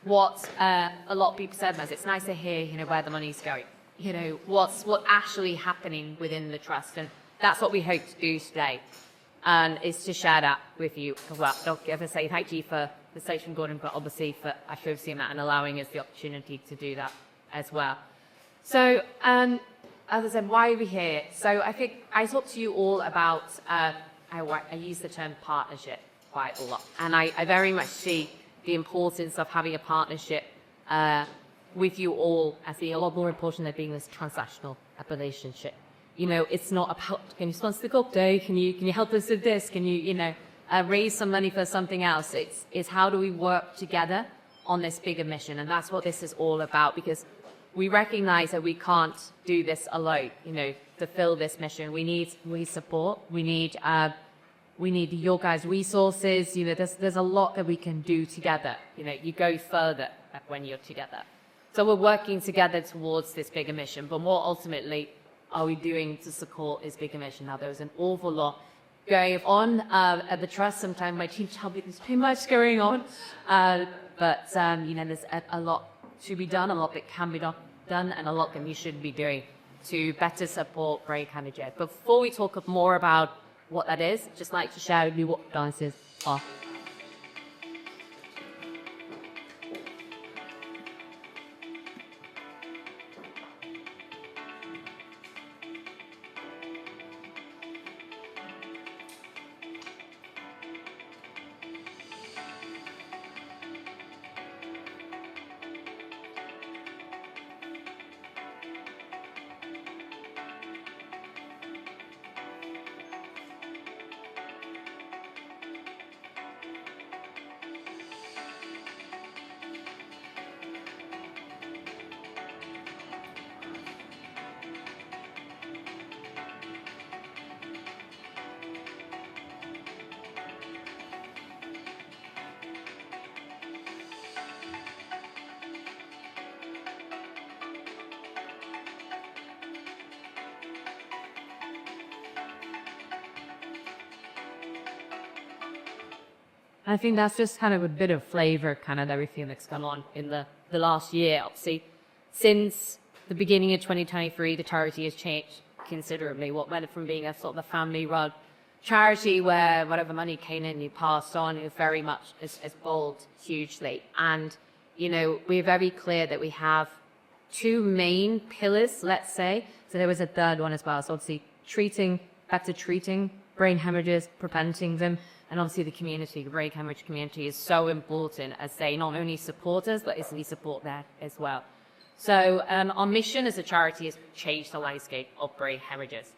what a lot of people said was, it's nice to hear, where the money's going. What's actually happening within the trust. And that's what we hope to do today, and is to share that with you as well. I'll ever say thank you for the Station Gordon, but obviously for actually seeing that and allowing us the opportunity to do that as well. So, as I said, why are we here? So I think I talked to you all about, I use the term partnership quite a lot. And I very much see the importance of having a partnership with you all as being a lot more important than being this transactional relationship. It's not about, can you sponsor the golf day? Can you help us with this? Can you, raise some money for something else? It's how do we work together on this bigger mission? And that's what this is all about, because we recognize that we can't do this alone, to fulfill this mission. We need support. We need your guys' resources. There's a lot that we can do together. You go further when you're together. So we're working together towards this bigger mission, but more ultimately, are we doing to support this bigger mission? Now, there's an awful lot going on at the Trust. Sometimes my team tell me there's too much going on, but there's a lot to be done, a lot that can be done, and a lot that we should be doing to better support brain haemorrhage. Before we talk more about what that is, I'd just like to share with you what dances are. I think that's just kind of a bit of flavor, kind of everything that's gone on in the last year. Obviously, since the beginning of 2023, the charity has changed considerably. What went from being a sort of a family-run charity where whatever money came in, you passed on, it very much has evolved hugely. And, we're very clear that we have two main pillars, let's say. So there was a third one as well. So obviously better treating brain hemorrhages, preventing them. And obviously the community, the brain hemorrhage community, is so important as they not only support us, but as we support that as well. So our mission as a charity is to change the landscape of brain hemorrhages.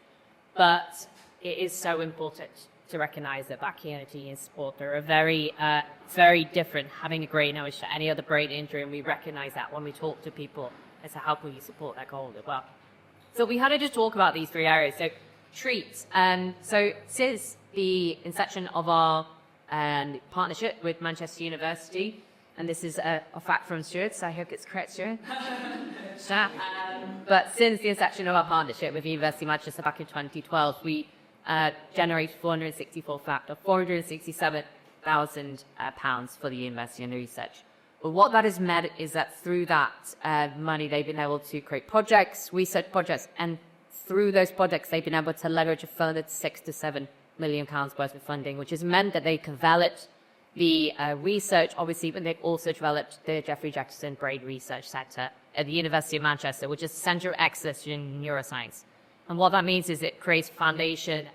But it is so important to recognize that that community and support are it's very different having a brain hemorrhage to any other brain injury, and we recognize that when we talk to people as to how can we support that goal as well. So we had to just talk about these three areas. So treat. So since the inception of our partnership with Manchester University, and this is a fact from Stuart, so I hope it's correct, Stuart. But since the inception of our partnership with the University of Manchester back in 2012, we generated £467,000 for the university and research. But what that has meant is that through that money, they've been able to create projects, research projects, and through those projects, they've been able to leverage a further £6 to £7 million worth of funding, which has meant that they developed the research, obviously, but they've also developed the Jefferson Brain Research Centre at the University of Manchester, which is a centre of excellence in neuroscience. And what that means is it creates foundation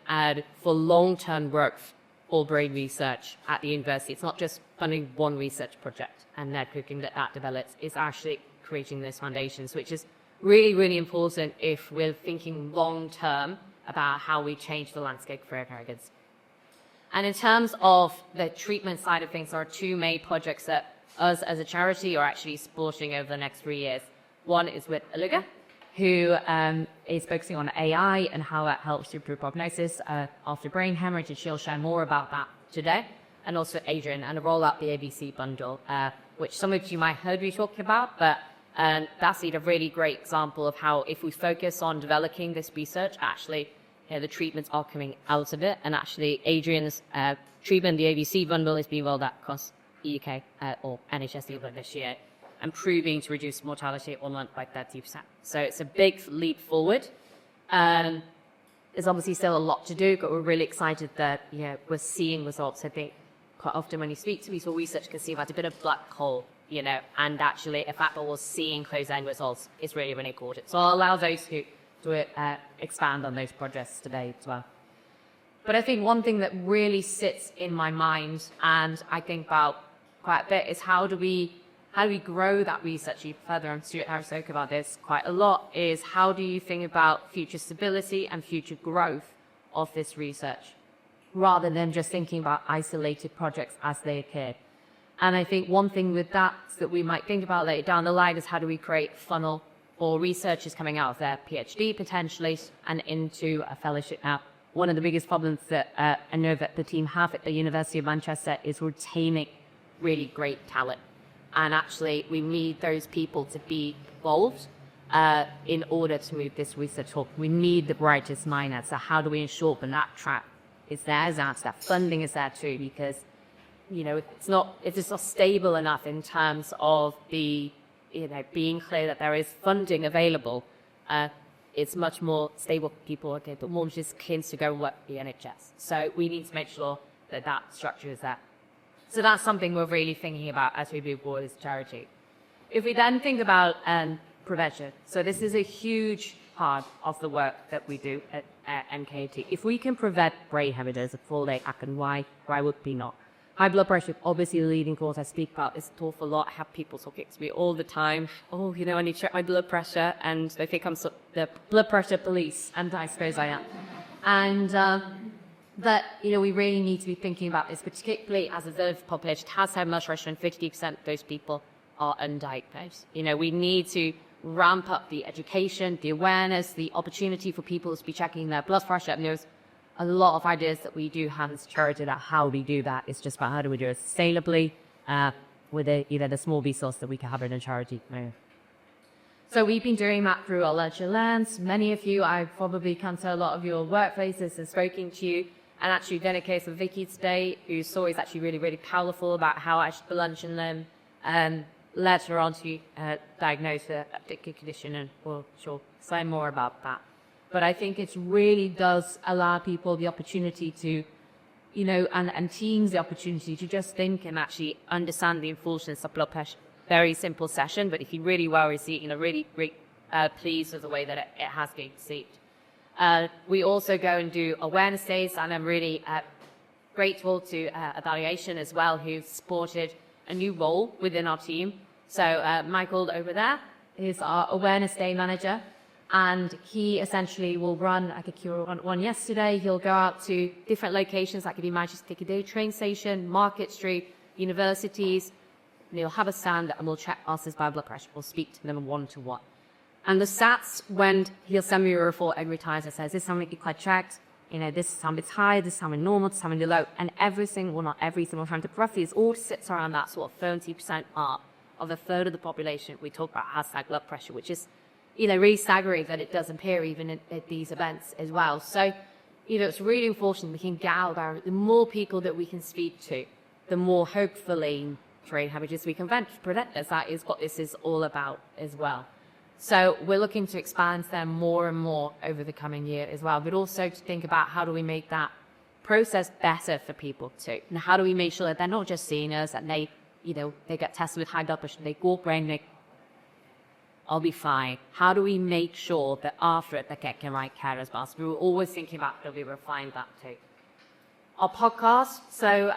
for long-term growth for brain research at the university. It's not just funding one research project and networking that develops. It's actually creating those foundations, which is really, really important if we're thinking long-term about how we change the landscape for haemorrhages. And in terms of the treatment side of things, there are two main projects that us as a charity are actually supporting over the next 3 years. One is with Olivia, who is focusing on AI and how that helps to improve prognosis after brain hemorrhage, and she'll share more about that today. And also Adrian, and roll out the ABC bundle, which some of you might have heard me talking about, but that's a really great example of how if we focus on developing this research, actually the treatments are coming out of it. And actually Adrian's treatment, the ABC bundle, is being rolled out across UK or NHS England this year, and proving to reduce mortality at 1 month by 30%. So it's a big leap forward. There's obviously still a lot to do, but we're really excited that we're seeing results. I think quite often when you speak to people, research can seem like a bit of black hole, and actually the fact that we're seeing close-end results is really, really important. So I'll allow those who to expand on those projects today as well. But I think one thing that really sits in my mind, and I think about quite a bit, is how do we grow that research even further? And Stuart Harris spoke about this quite a lot, is how do you think about future stability and future growth of this research, rather than just thinking about isolated projects as they occur. And I think one thing with that we might think about later down the line is how do we create a funnel for researchers coming out of their PhD potentially and into a fellowship. Now, one of the biggest problems that I know that the team have at the University of Manchester is retaining really great talent. And actually, we need those people to be involved in order to move this research forward. We need the brightest minds. So how do we ensure that track is there, that funding is there too? Because if it's not stable enough in terms of the being clear that there is funding available, it's much more stable for people, but more just kids to go and work for the NHS. So we need to make sure that that structure is there. So that's something we're really thinking about as we move forward as a charity. If we then think about prevention, so this is a huge part of the work that we do at NKMT. If we can prevent brain hemorrhages, a full day happen, why would we not? High blood pressure, obviously the leading cause. I speak about this an awful lot. I have people talking to me all the time. Oh, I need to check my blood pressure, and they think I'm the blood pressure police, and I suppose I am. And that we really need to be thinking about this, particularly as a third of the population has high blood pressure, and 50% of those people are undiagnosed. We need to ramp up the education, the awareness, the opportunity for people to be checking their blood pressure. And there's a lot of ideas that we do have as charity about how we do that. It's just about how do we do it sustainably with the small resource that we can have in a charity. So we've been doing that through our Lunch and Learns. Many of you, I've probably come to a lot of your workplaces and spoken to you. And actually, then a case of Vicky today, whose story is actually really, really powerful about how actually the Lunch and Learn led her on to diagnose a particular condition, and we'll say more about that. But I think it really does allow people the opportunity to, and teams the opportunity to just think and actually understand the importance of blood pressure. Very simple session, but if you really well received, really pleased with the way that it has been received. We also go and do awareness days, and I'm really grateful to Evaluation as well, who've supported a new role within our team. So Michael over there is our Awareness Day manager. And he essentially will run, I think you were on one yesterday, he'll go out to different locations, like if you manage to take a day train station, Market Street, universities, and he'll have a stand and we'll check us by blood pressure. We'll speak to them one-to-one. And the stats, when he'll send me a report every time that says, this is how many people I checked, this is how it's high, this is how many normal, this is how many low, and every single, not every single time, but roughly it all sits around that sort of 30% mark of a third of the population we talk about has high blood pressure, which is really staggering that it does appear even at these events as well. So, it's really important we can get out there. The more people that we can speak to, the more hopefully brain hemorrhages we can prevent this. That is what this is all about as well. So we're looking to expand them more and more over the coming year as well, but also to think about how do we make that process better for people too, and how do we make sure that they're not just seeing us and they get tested with high blood pressure, they go brain, I'll be fine. How do we make sure that after it, they're getting the right care as well? So we were always thinking about how we refine that too. Our podcast. So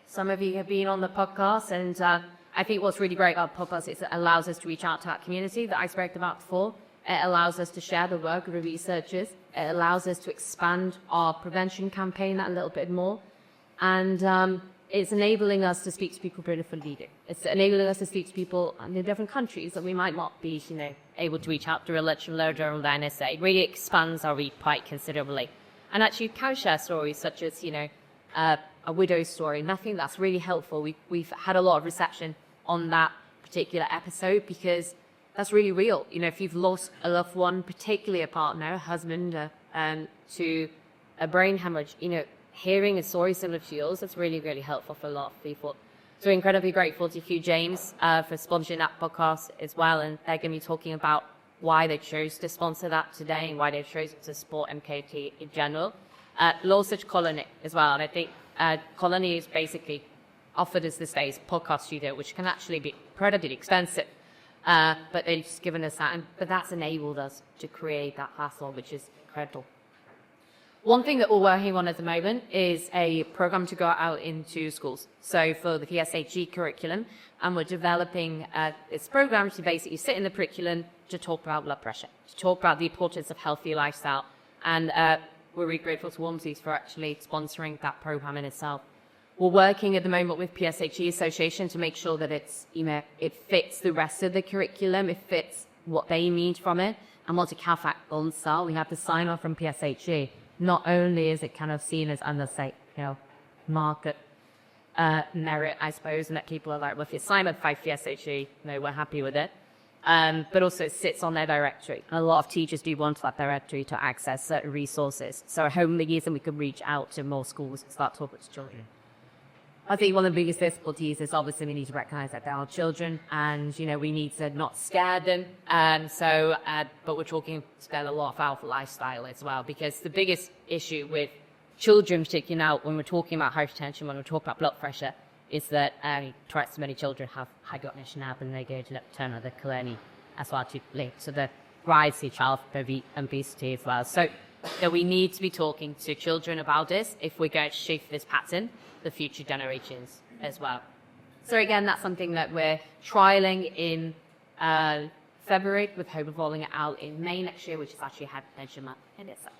some of you have been on the podcast, and I think what's really great about the podcast is it allows us to reach out to our community that I spoke about before. It allows us to share the work of the researchers. It allows us to expand our prevention campaign that a little bit more. And it's enabling us to speak to people who are different leading. It's enabling us to speak to people in different countries that we might not be, able to reach out through a lecture learner or the NSA. It really expands our reach quite considerably. And actually, can share stories such as, a widow's story. Nothing that's really helpful. We've had a lot of reception on that particular episode because that's really real. If you've lost a loved one, particularly a partner, a husband, to a brain hemorrhage, hearing a story similar to yours, that's really, really helpful for a lot of people. So we're incredibly grateful to Hugh James for sponsoring that podcast as well. And they're going to be talking about why they chose to sponsor that today and why they chose to support NKMT in general. But also to Colony as well. And I think Colony is basically offered us this day's podcast studio, which can actually be incredibly expensive. But they've just given us that. But that's enabled us to create that platform, which is incredible. One thing that we're working on at the moment is a program to go out into schools. So for the PSHE curriculum, and we're developing this program to basically sit in the curriculum to talk about blood pressure, to talk about the importance of healthy lifestyle. And we're really grateful to Walmsley's for actually sponsoring that program in itself. We're working at the moment with PSHE Association to make sure that it's, it fits the rest of the curriculum, it fits what they need from it, and what the CAFAC goals are. We have to sign off from PSHE. Not only is it kind of seen as under, say, market merit, I suppose, and that people are like, well, if you sign up by PSHE, we're happy with it. But also it sits on their directory. A lot of teachers do want that directory to access certain resources. So a home liaison, we can reach out to more schools and start talking to children. I think one of the biggest difficulties is obviously we need to recognize that they are children and, we need to not scare them. But we're talking about a lot of alpha lifestyle as well, because the biggest issue with children, particularly now when we're talking about hypertension, when we're talking about blood pressure, is that twice as many children have hypoglycemia now and they go to turn of the colony as well to link to the rise of child obesity as well. So we need to be talking to children about this if we're going to shift this pattern, the future generations as well. So again, that's something that we're trialing in February with hope of rolling it out in May next year, which is actually hypertension month in itself.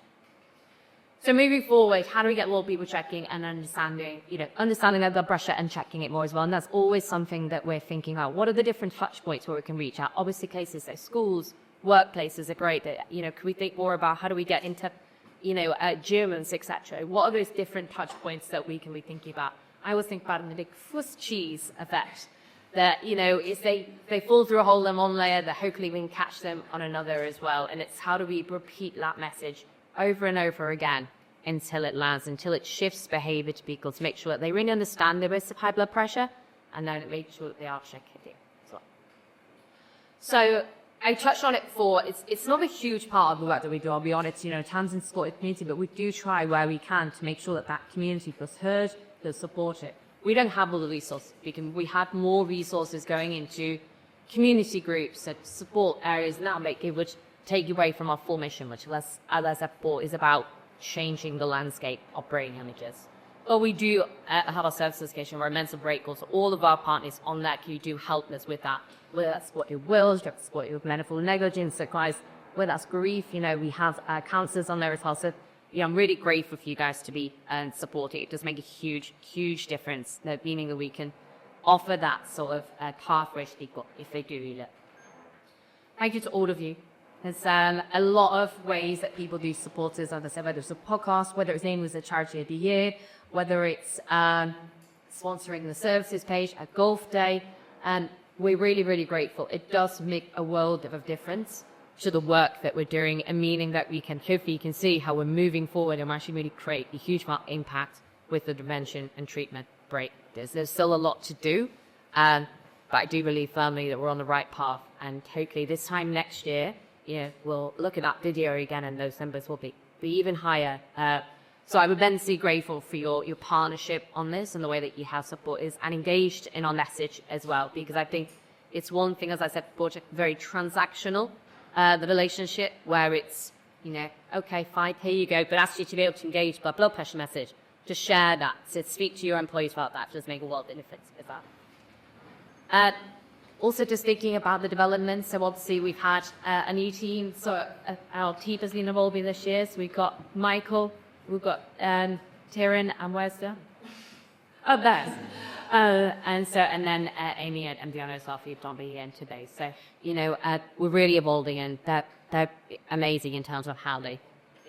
So moving forward, how do we get more people checking and understanding their blood pressure and checking it more as well? And that's always something that we're thinking about. What are the different touch points where we can reach out? Obviously, cases like schools, workplaces are great. That, can we think more about how do we get into, Germans, etc. What are those different touch points that we can be thinking about? I always think about it in the big Swiss cheese effect. That, if they fall through a hole in one layer, that hopefully we can catch them on another as well. And it's how do we repeat that message over and over again until it lands, until it shifts behavior to people to make sure that they really understand the risk of high blood pressure and then make sure that they are checking it as well. So I touched on it before. It's not a huge part of the work that we do, I'll be honest, Tanzania's supported community, but we do try where we can to make sure that that community feels heard, feels supported. We don't have all the resources. We have more resources going into community groups and support areas now it would take you away from our full mission, which as I thought is about changing the landscape of brain hemorrhages. But we do have our service education, our mental break calls, all of our partners on that who do help us with that. Whether that's support your wills, support your mental negligence, whether that's grief, we have counsellors on there as well. So I'm really grateful for you guys to be supported. It does make a huge, huge difference, meaning that we can offer that sort of pathway to people if they do need it. Thank you to all of you. There's a lot of ways that people do support us, as I said, whether it's a podcast, whether it's named as a charity of the year, whether it's sponsoring the services page, a golf day, and we're really, really grateful. It does make a world of a difference to the work that we're doing, and meaning that we can, hopefully you can see how we're moving forward and we're actually really create a huge amount of impact with the prevention and treatment break. There's still a lot to do, but I do believe firmly that we're on the right path, and hopefully this time next year, we'll look at that video again and those numbers will be even higher. So I'm immensely grateful for your partnership on this and the way that you have supported and engaged in our message as well, because I think it's one thing, as I said before, very transactional, the relationship where it's, okay, fine, here you go, but actually to be able to engage with our blood pressure message, to share that, to speak to your employees about that, does make a world of difference with that. Also, just thinking about the development, so obviously we've had a new team, so our team has been evolving this year, so we've got Michael, we've got Tyrion, and where's the? Oh, there. And then Amy and Fiona as well, who've done be here today. So, we're really evolving, and they're amazing in terms of how they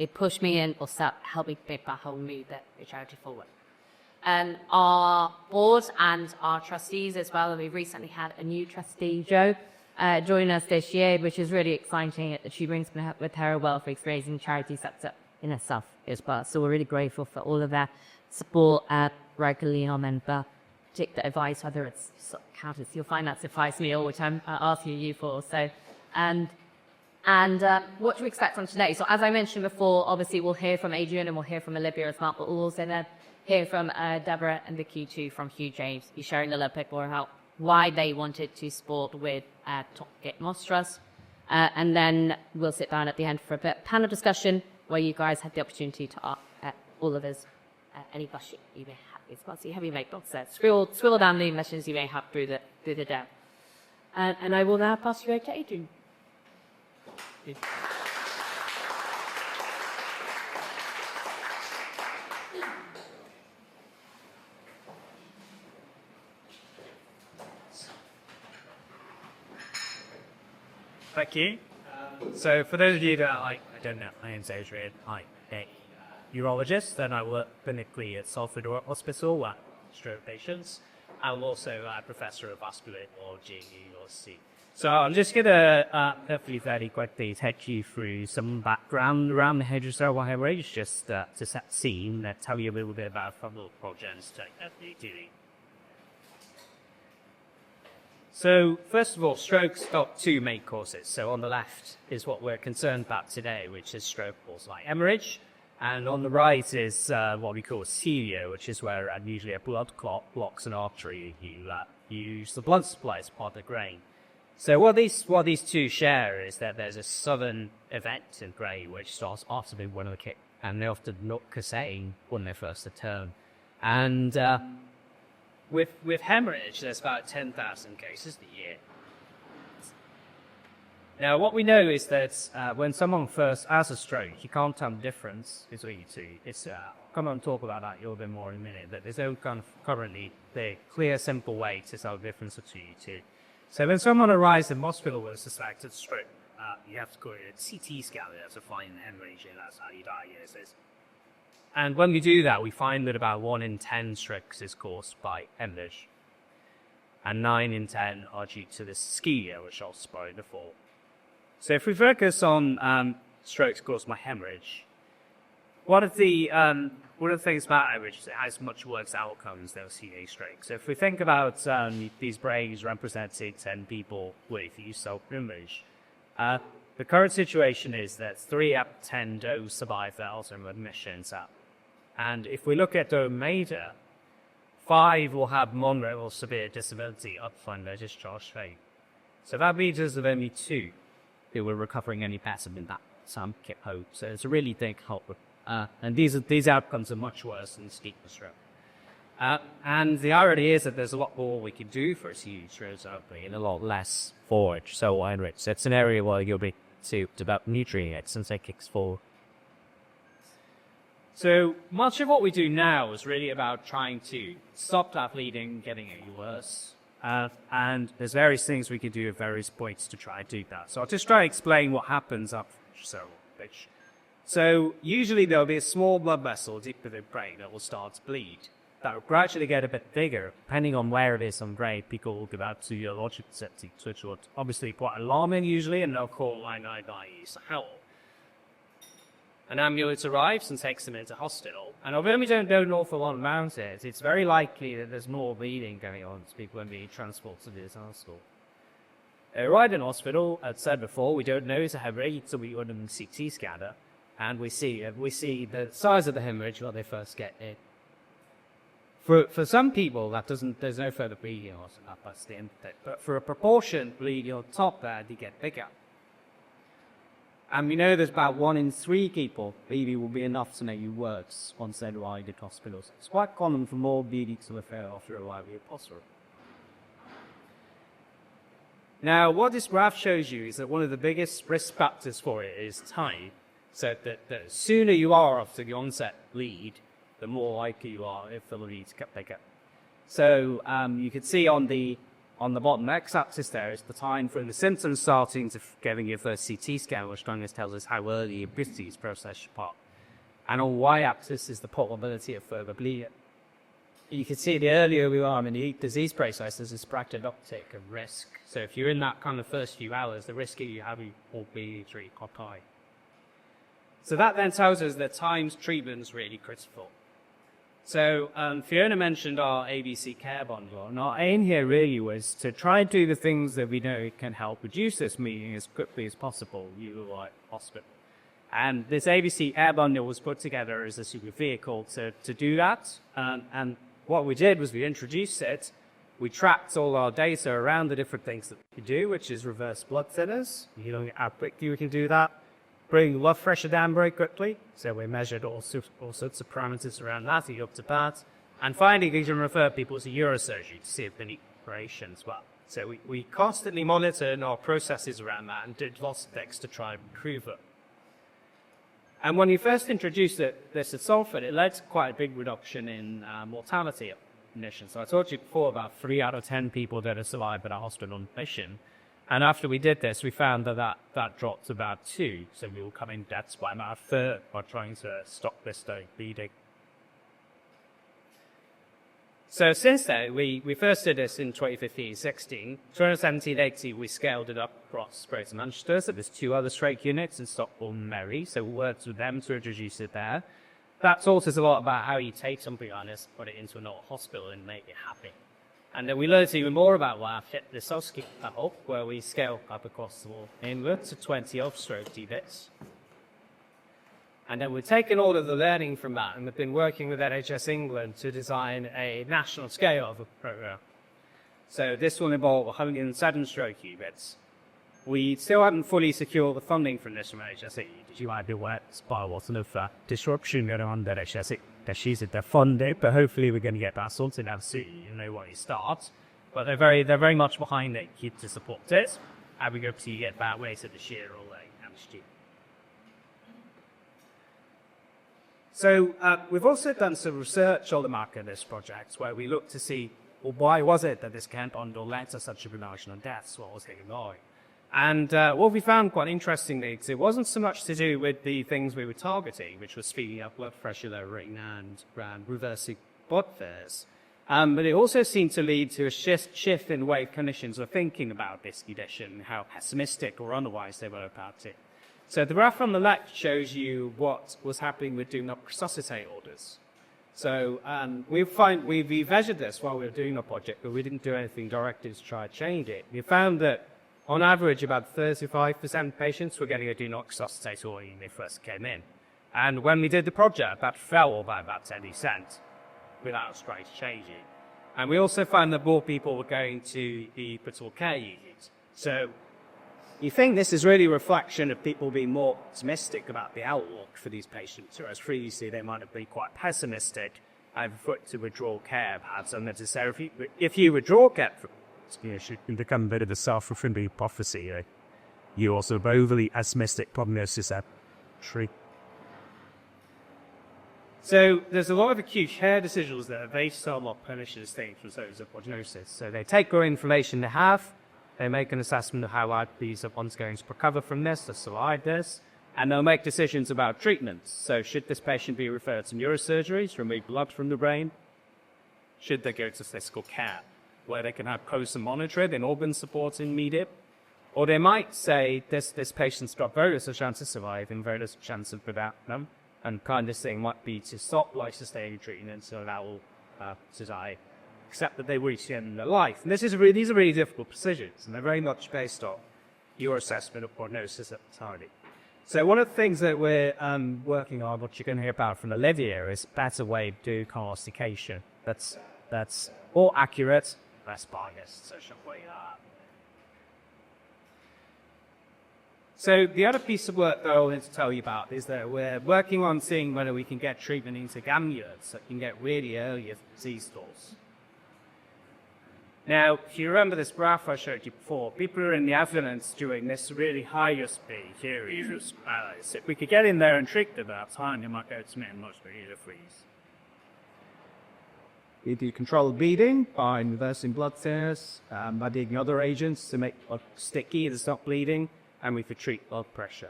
push me in or help me make that whole move the charity forward. And our board and our trustees as well. We've recently had a new trustee, Jo, join us this year, which is really exciting. She brings with her a wealth of experience in charity sector in herself as well. So we're really grateful for all of that support regularly on member particular advice, whether it's accountancy or finance advice meal, which I'm asking you for. So, and what do we expect from today? So as I mentioned before, obviously we'll hear from Adrian and we'll hear from Olivia as well, but we'll also then hear from Deborah and Vicky too, from Hugh James, be sharing a little bit more about why they wanted to sport with Get Nostras. And then we'll sit down at the end for a bit of panel discussion where you guys had the opportunity to ask all of us any question you may have. It's got to see heavy make box there. Swivel down the questions you may have through the day. And I will now pass you over to Adrian. Thank you. So for those of you that I don't know, my name's Adrian. I'm a urologist, and I work clinically at Salford Hospital at stroke patients. I'm also a professor of vascular urology at university. So I'm just going to hopefully very quickly take you through some background around the hydrocerebral hemorrhage, just to set the scene and tell you a little bit about frontal progenitor doing. So first of all, stroke's got two main causes. So on the left is what we're concerned about today, which is stroke caused by hemorrhage. And on the right is what we call ischemia, which is where usually a blood clot blocks an artery. You use the blood supply as part of the grain. So what these two share is that there's a sudden event in grey which starts after they win the kick, and they often not cassetting when they first return. And with hemorrhage, there's about 10,000 cases a year. Now, what we know is that when someone first has a stroke, you can't tell the difference between the two. It's come on, talk about that a little bit more in a minute. But there's no kind of currently the clear, simple way to tell the difference between the two. So when someone arrives in hospital with a suspected stroke, you have to go to a CT scan to find hemorrhage, and that's how you diagnose this. And when we do that, we find that about 1 in 10 strokes is caused by hemorrhage, and 9 in 10 are due to this ischemia, which I'll spoil before. So if we focus on strokes caused by hemorrhage, one of the things about hemorrhage is it has much worse outcomes than a stroke. So if we think about these brains representing 10 people with use-cell hemorrhage, the current situation is that 3 out of 10 don't survive their ultimate admissions out. And if we look at the remainder, 5 will have moderate or severe disability upon their discharge fate. So that means there's only 2 who were recovering any better than that. Some kept hope. So it's a really big hope. And these outcomes are much worse than ischemic stroke. And the irony is that there's a lot more we can do for ischemic stroke and a lot less for it. So enriched. It's an area where you'll be to develop nutrients and say kicks forward. So much of what we do now is really about trying to stop that bleeding, getting any worse. And there's various things we can do at various points to try and do that. So I'll just try to explain what happens up So usually there'll be a small blood vessel deep within the brain that will start to bleed. That will gradually get a bit bigger, depending on where it is on brain. People will develop to urologic septic, which would obviously quite alarming usually, and they'll call 999 help. An ambulance arrives and takes them into hospital. And although we don't know an awful lot about it, it's very likely that there's more bleeding going on as people are being transported to this hospital. They arrive in hospital, as said before, we don't know it's a hemorrhage, so we order them a CT scanner, and we see the size of the hemorrhage when they first get in. For some people, there's no further bleeding on that's the end of it. But for a proportion, bleeding on top there, they get bigger. And we know there's about 1 in 3 people, bleeding will be enough to make you worse once they arrive at hospitals. It's quite common for more bleeding to occur after arriving at hospital. Now, what this graph shows you is that one of the biggest risk factors for it is time. So that the sooner you are after the onset bleed, the more likely you are if the bleeds get bigger. So you can see on the bottom x-axis there is the time from the symptoms starting to getting your first CT scan, which kind of tells us how early your disease process apart. And on y-axis is the probability of further bleeding. You can see the earlier we are in the disease process, there's this rapid uptake of risk. So if you're in that kind of first few hours, the risk of you having more bleeding is really quite high. So that then tells us that times treatment is really critical. So Fiona mentioned our ABC care bundle, and our aim here really was to try and do the things that we know can help reduce this bleeding as quickly as possible, utilise hospital. And this ABC Air Bundle was put together as a super vehicle to do that. And what we did was we introduced it. We tracked all our data around the different things that we could do, which is reverse blood thinners. You know how quickly we can do that. Bring blood pressure down very quickly. So we measured all sorts of parameters around that, the up to that. And finally, we can refer people to neurosurgery to see if they need operation as well. So we constantly monitored our processes around that and did lots of things to try and improve it. And when we first introduced this at Salford, it led to quite a big reduction in mortality admission. So I told you before about 3 out of 10 people that are survived at a hospital admission. And after we did this, we found that dropped to about 2. So we were cutting deaths by about a third by trying to stop this bleeding. So since then, we first did this in 2015-16. 2017-18, we scaled it up across Greater Manchester. So there's 2 other stroke units in Stockholm and Merry. So we worked with them to introduce it there. That taught us a lot about how you take something like this, put it into another hospital and make it happen. And then we learned even more about why I've hit this Oski up, where we scale up across the wall inward to 20 off-stroke DBITs. And then we've taken all of the learning from that, and we've been working with NHS England to design a national scale of a program. So this will involve 107 stroke units. We still haven't fully secured the funding from this from NHS. Did you might be aware by what sort of disruption going on at NHS? They're using their funding, but hopefully we're going to get that sorted out soon. You know where you start, but they're very much behind it to support it, and we hope to get that later this year or next year. So we've also done some research on the market of this project, where we looked to see, well, why was it that this care bundle led to such a reduction of deaths? What was going on? And what we found quite interestingly, it wasn't so much to do with the things we were targeting, which was speeding up blood pressure lowering and reversing blood thinners, but it also seemed to lead to a shift in the way clinicians were thinking about this condition, how pessimistic or otherwise they were about it. So the graph on the left shows you what was happening with do not resuscitate orders. So we measured this while we were doing the project, but we didn't do anything directly to try to change it. We found that on average, about 35% of patients were getting a do not resuscitate order when they first came in. And when we did the project, that fell by about 10% without us trying to change it. And we also found that more people were going to the critical care unit. So you think this is really a reflection of people being more optimistic about the outlook for these patients, whereas previously they might have been quite pessimistic and put to withdrawal care perhaps unnecessarily. If you withdraw care from it can become a bit of a self-fulfilling prophecy. You also have overly pessimistic prognosis at tree. So there's a lot of acute care decisions that are based on what clinicians think from those of prognosis. So they take the information they have, they make an assessment of how likely someone's going to recover from this, to survive this, and they'll make decisions about treatments. So should this patient be referred to neurosurgery to remove blood from the brain? Should they go to physical care, where they can have closer monitoring and organ support in immediate? Or they might say, this patient's got very little chance of surviving, very little chance of without them, and kind of thing might be to stop life-sustaining treatment so that will to die, except that they reach the end of their life. And these are really difficult decisions, and they're very much based on your assessment of prognosis at the time. So one of the things that we're working on, what you're going to hear about from Olivia, is a better way of doing prognostication. That's more accurate, less biased, so shall we? So the other piece of work that I wanted to tell you about is that we're working on seeing whether we can get treatment into ambulance that can get really early disease stores. Now, if you remember this graph I showed you before, people are in the ambulance during this really high-risk period. If we could get in there and treat them at that time, they might go to much easier freeze. We do control bleeding by reversing blood thinners, by taking other agents to make blood sticky and stop bleeding, and we could treat blood pressure.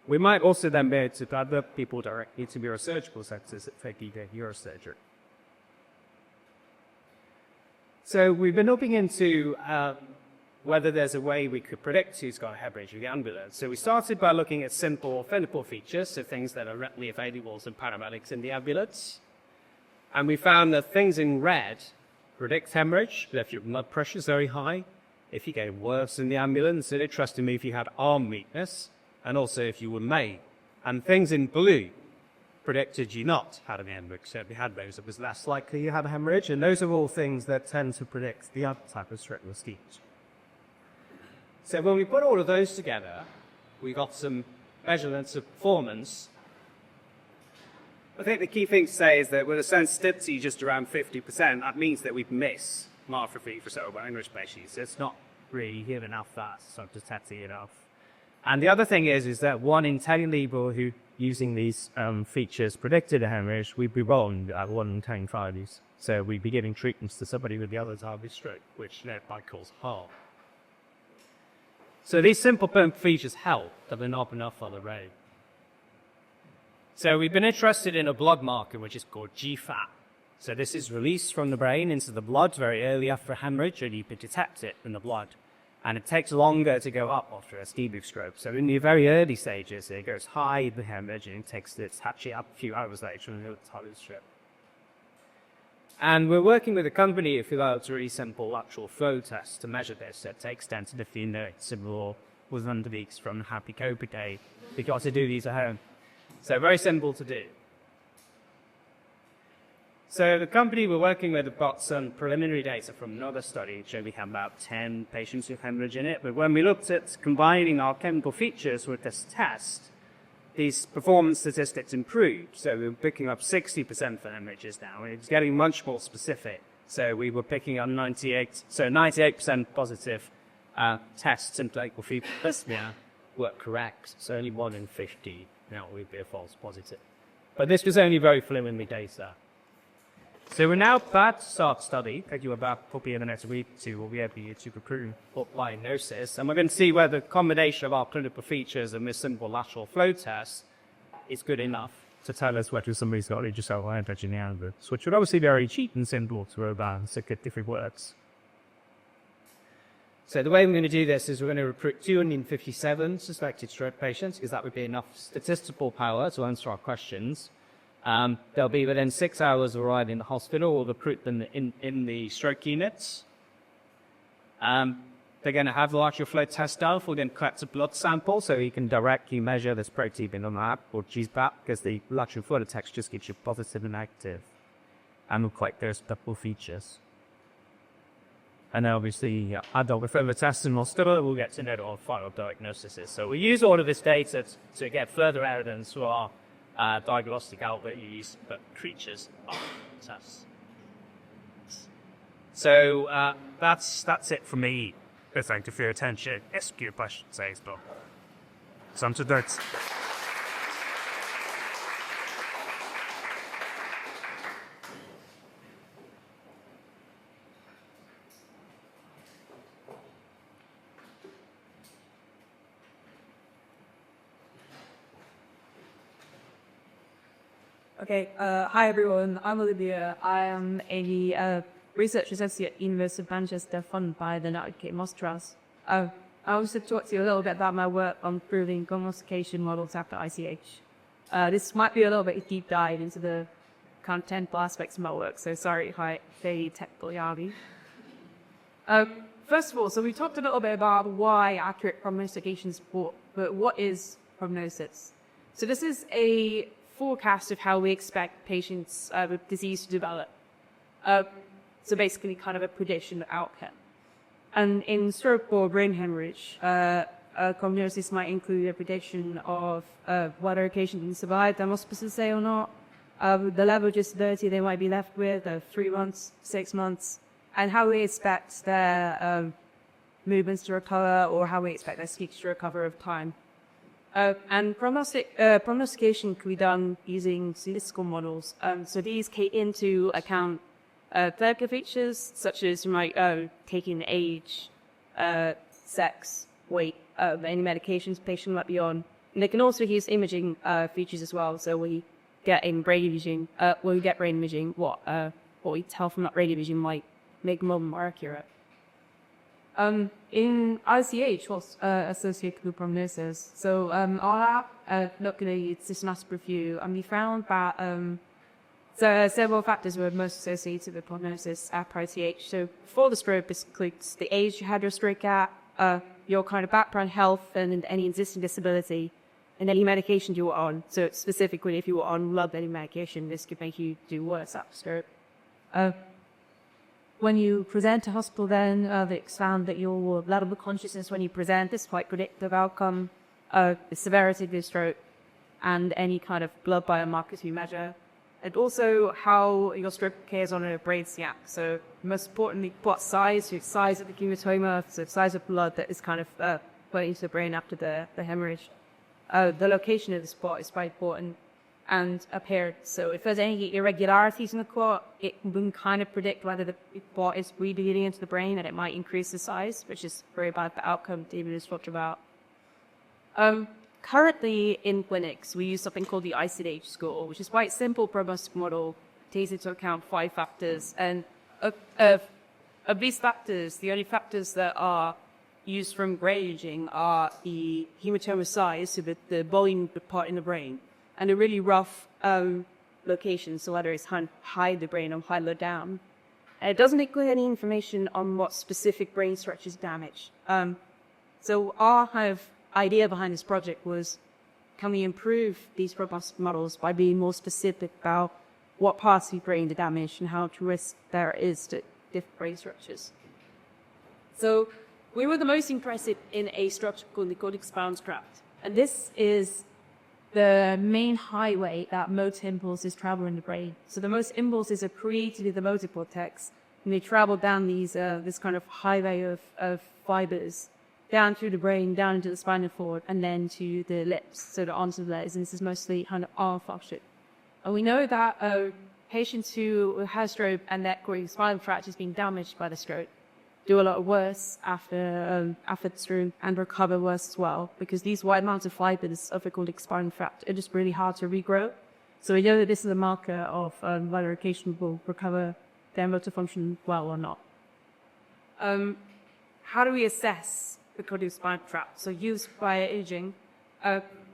We might also then be able to put other people directly to neurosurgical centers if they need neurosurgery. So we've been looking into whether there's a way we could predict who's got a haemorrhage with the ambulance. So we started by looking at simple clinical features, so things that are readily available to paramedics in the ambulance. And we found that things in red predict hemorrhage, but if your blood pressure is very high, if you get worse in the ambulance, and interestingly, if you had arm weakness, and also if you were lame. And things in blue predicted you not had an hemorrhage. So if you had those, it was less likely you had a hemorrhage. And those are all things that tend to predict the other type of stroke ischemia. So when we put all of those together, we got some measurements of performance. I think the key thing to say is that with a sensitivity just around 50%, that means that we'd miss marker-free for cerebral hemorrhage patients. It's not really here enough fast, so detecting enough. And the other thing is that 1 in 10 people who using these features predicted a hemorrhage, we'd be wrong at 1 in 10 trials. So we'd be giving treatments to somebody with the other type of stroke, which might cause harm. So these simple features help, but they're not enough on the road. So we've been interested in a blood marker, which is called GFAP. So this is released from the brain into the blood very early after a hemorrhage, and you can detect it in the blood. And it takes longer to go up after a ischemic stroke. So in the very early stages, it goes high, the hemorrhage, and it's actually up a few hours later in the type of stroke. And we're working with a company who developed a really simple lateral flow test to measure this. It takes 10 to 15 minutes, similar with 100 weeks from Happy Copy Day. We've got to do these at home. So very simple to do. So the company we're working with have got some preliminary data from another study showing we have about 10 patients with hemorrhage in it. But when we looked at combining our chemical features with this test, these performance statistics improved. So we were picking up 60% for hemorrhages now, and it's getting much more specific. So we were picking up 98% positive tests in clinical features were correct. So only 1 in 50 now would be a false positive. But this was only very preliminary data. So we're now about to start study. Thank you about probably in the next week or two, we'll be able to recruit for diagnosis. And we're going to see whether the combination of our clinical features and this simple lateral flow test is good enough to tell us whether somebody's got cerebral hemorrhage in the ambulance, which would obviously be very cheap and simple to advance if it works. So the way we're going to do this is we're going to recruit 257 suspected stroke patients, because that would be enough statistical power to answer our questions. They'll be within 6 hours of arriving in the hospital. We'll recruit them in the stroke units. They're going to have the lateral flow test done. We're going to collect a blood sample so you can directly measure this protein in the lab, or GFAP, because the lateral flow test just gives you positive and negative. And we'll collect those double features. And then obviously, with further tests in hospital, we'll get to know what our final diagnosis is. So we use all of this data to get further evidence for our diagnostic algorithms, but creatures are tests. So that's it for me. Thank you for your attention. Ask your questions, says Bob. Some to that. Okay, hi everyone, I'm Olivia. I am a research associate at University of Manchester funded by the Natalie Trust. I also talk to you a little bit about my work on proving prognostication models after ICH. This might be a little bit of a deep dive into the kind of technical aspects of my work, so sorry if I say technical yardy. First of all, so we talked a little bit about why accurate prognostication is important, but what is prognosis? So this is a forecast of how we expect patients with disease to develop. So basically kind of a prediction of outcome. And in stroke or brain hemorrhage, prognosis might include a prediction of whether a patient can survive the hospital stay or not, the level of disability they might be left with, 3 months, 6 months, and how we expect their movements to recover, or how we expect their speech to recover over time. And prognostication can be done using statistical models. So these take into account clinical features such as taking age, sex, weight, any medications the patient might be on. And they can also use imaging features as well. So we get in brain imaging, what we tell from that brain imaging might make them more accurate. In ICH, what's associated with prognosis? So our lab looked at a systematic review, and we found that So several factors were most associated with prognosis at Parry-Jones. So before the stroke, this includes the age you had your stroke at, your kind of background health and any existing disability, and any medication you were on. So specifically, if you were on blood-thinning medication, this could make you do worse after stroke. When you present to hospital then, they found that your level of consciousness when you present is quite predictive outcome, the severity of your stroke, and any kind of blood biomarkers you measure, and also how your stroke occurs on a brain scan. So most importantly, what size, so size of the hematoma, so size of blood that is kind of put into the brain after the hemorrhage. The location of the spot is quite important, and appearance. So if there's any irregularities in the clot, it can kind of predict whether the clot is bleeding into the brain, and it might increase the size, which is very bad for outcome David has talked about. Currently in clinics, we use something called the Haemorrhage score, which is quite simple prognostic model, takes into account 5 factors. And of these factors, the only factors that are used from brain imaging are the hematoma size, so the volume of the part in the brain, and a really rough location, so whether it's high the brain or high low down. And it doesn't include any information on what specific brain structure is damaged. So our kind of idea behind this project was, can we improve these prognostic models by being more specific about what parts of the brain are damaged and how much risk there is to different brain structures? So we were the most interested in a structure called the cortex bounce tract. And this is the main highway that motor impulses travel in the brain. So the most impulses are created in the motor cortex, and they travel down this kind of highway of fibers down through the brain, down into the spinal cord, and then to the lips, so the arms and legs, and this is mostly kind of arm function. And we know that patients who have stroke and their spinal tract is being damaged by the stroke do a lot worse after the stroke and recover worse as well, because these wide amounts of fibers of the cortex spinal tract are just really hard to regrow. So we know that this is a marker of whether a patient will recover their motor function well or not. How do we assess the cortex spinal tract? So used by imaging,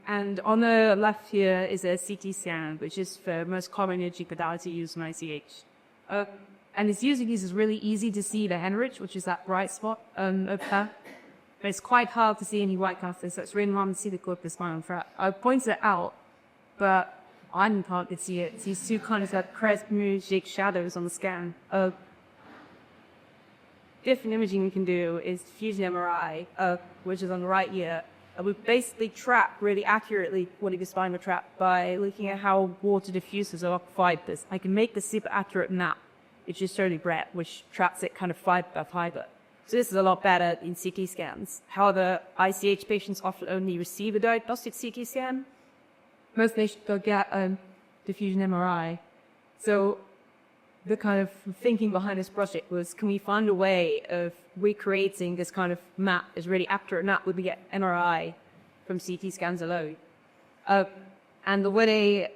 and on the left here is a CT scan, which is the most common imaging modality used in ICH. And it's using these is really easy to see the hemorrhage, which is that bright spot up there. But it's quite hard to see any white casters, so it's really hard to see the cortex spinal tract. I pointed it out, but I can't see it. It's these two kind of like crescent shadows on the scan. Different imaging we can do is fusion MRI, which is on the right here. We basically track really accurately what is the spinal tract by looking at how water diffuses along fibers. I can make the super accurate map, which is totally red, which tracks it kind of fiber by fiber. So this is a lot better in CT scans. However, ICH patients often only receive a diagnostic CT scan. Most patients don't get diffusion MRI. So the kind of thinking behind this project was, can we find a way of recreating this kind of map as really accurate map would we get MRI from CT scans alone? And the way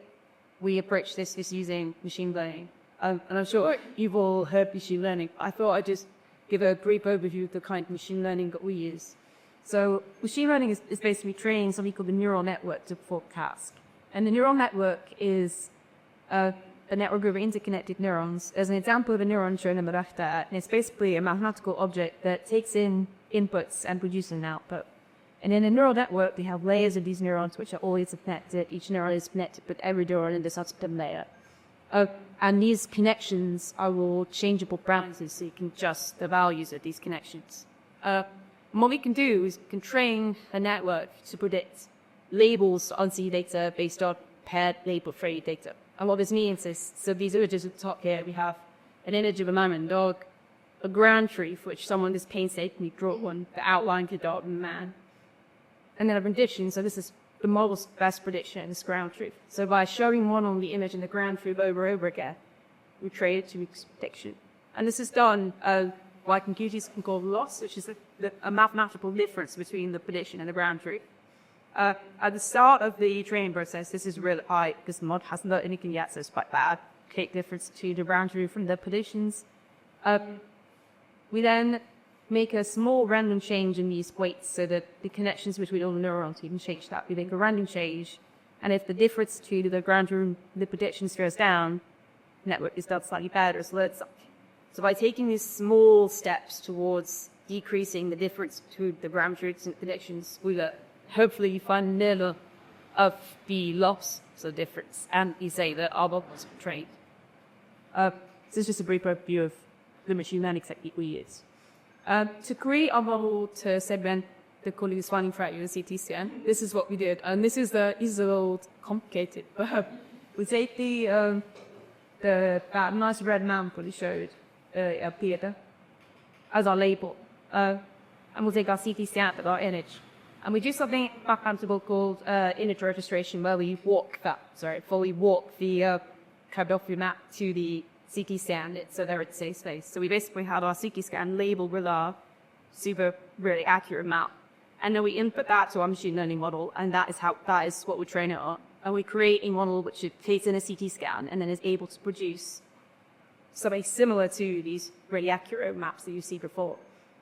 we approach this is using machine learning. And I'm sure you've all heard machine learning. I thought I'd just give a brief overview of the kind of machine learning that we use. So machine learning is basically training something called the neural network to forecast. And the neural network is a network of interconnected neurons. There's an example of a neuron shown in the left there, and it's basically a mathematical object that takes in inputs and produces an output. And in a neural network, we have layers of these neurons which are always connected. Each neuron is connected with every neuron in the subsequent layer. And these connections are all changeable parameters, so you can adjust the values of these connections. And what we can do is we can train a network to predict labels on C data based on paired label-free data. And what this means is, so these images at the top here, we have an image of a man and dog, a ground truth, which someone has painstakingly drawn, the outline of the dog and the man, and then a rendition. So this is the model's best prediction in this ground truth. So by showing one on the image and the ground truth over and over again, we train it to its prediction. And this is done by computers can call loss, which is a mathematical difference between the prediction and the ground truth. At the start of the training process, this is really high because the mod hasn't done anything yet, so it's quite bad. Take difference to the ground truth from the predictions. We then make a small random change in these weights so that the connections between all the neurons, we can change that. We make a random change, and if the difference to the ground truth, the predictions goes down, network is done slightly better. So by taking these small steps towards decreasing the difference between the parameters and predictions, we will hopefully find nil of the loss, so difference, and you say that our models are trained. This is just a brief overview of the machine learning technique we use. To create a model to segment the colleagues finding fracture in CT scan, this is what we did, and this is a little complicated, but we take that nice red lamp we showed up here as our label, and we'll take our CT scan with our image, and we do something backhandable called image registration, where we walk the cartography map to the CT scan, so they're at the same space. So we basically had our CT scan labeled with our really accurate map, and then we input that to our machine learning model, and that is what we train it on. And we create a model which takes in a CT scan and then is able to produce something similar to these really accurate maps that you see before.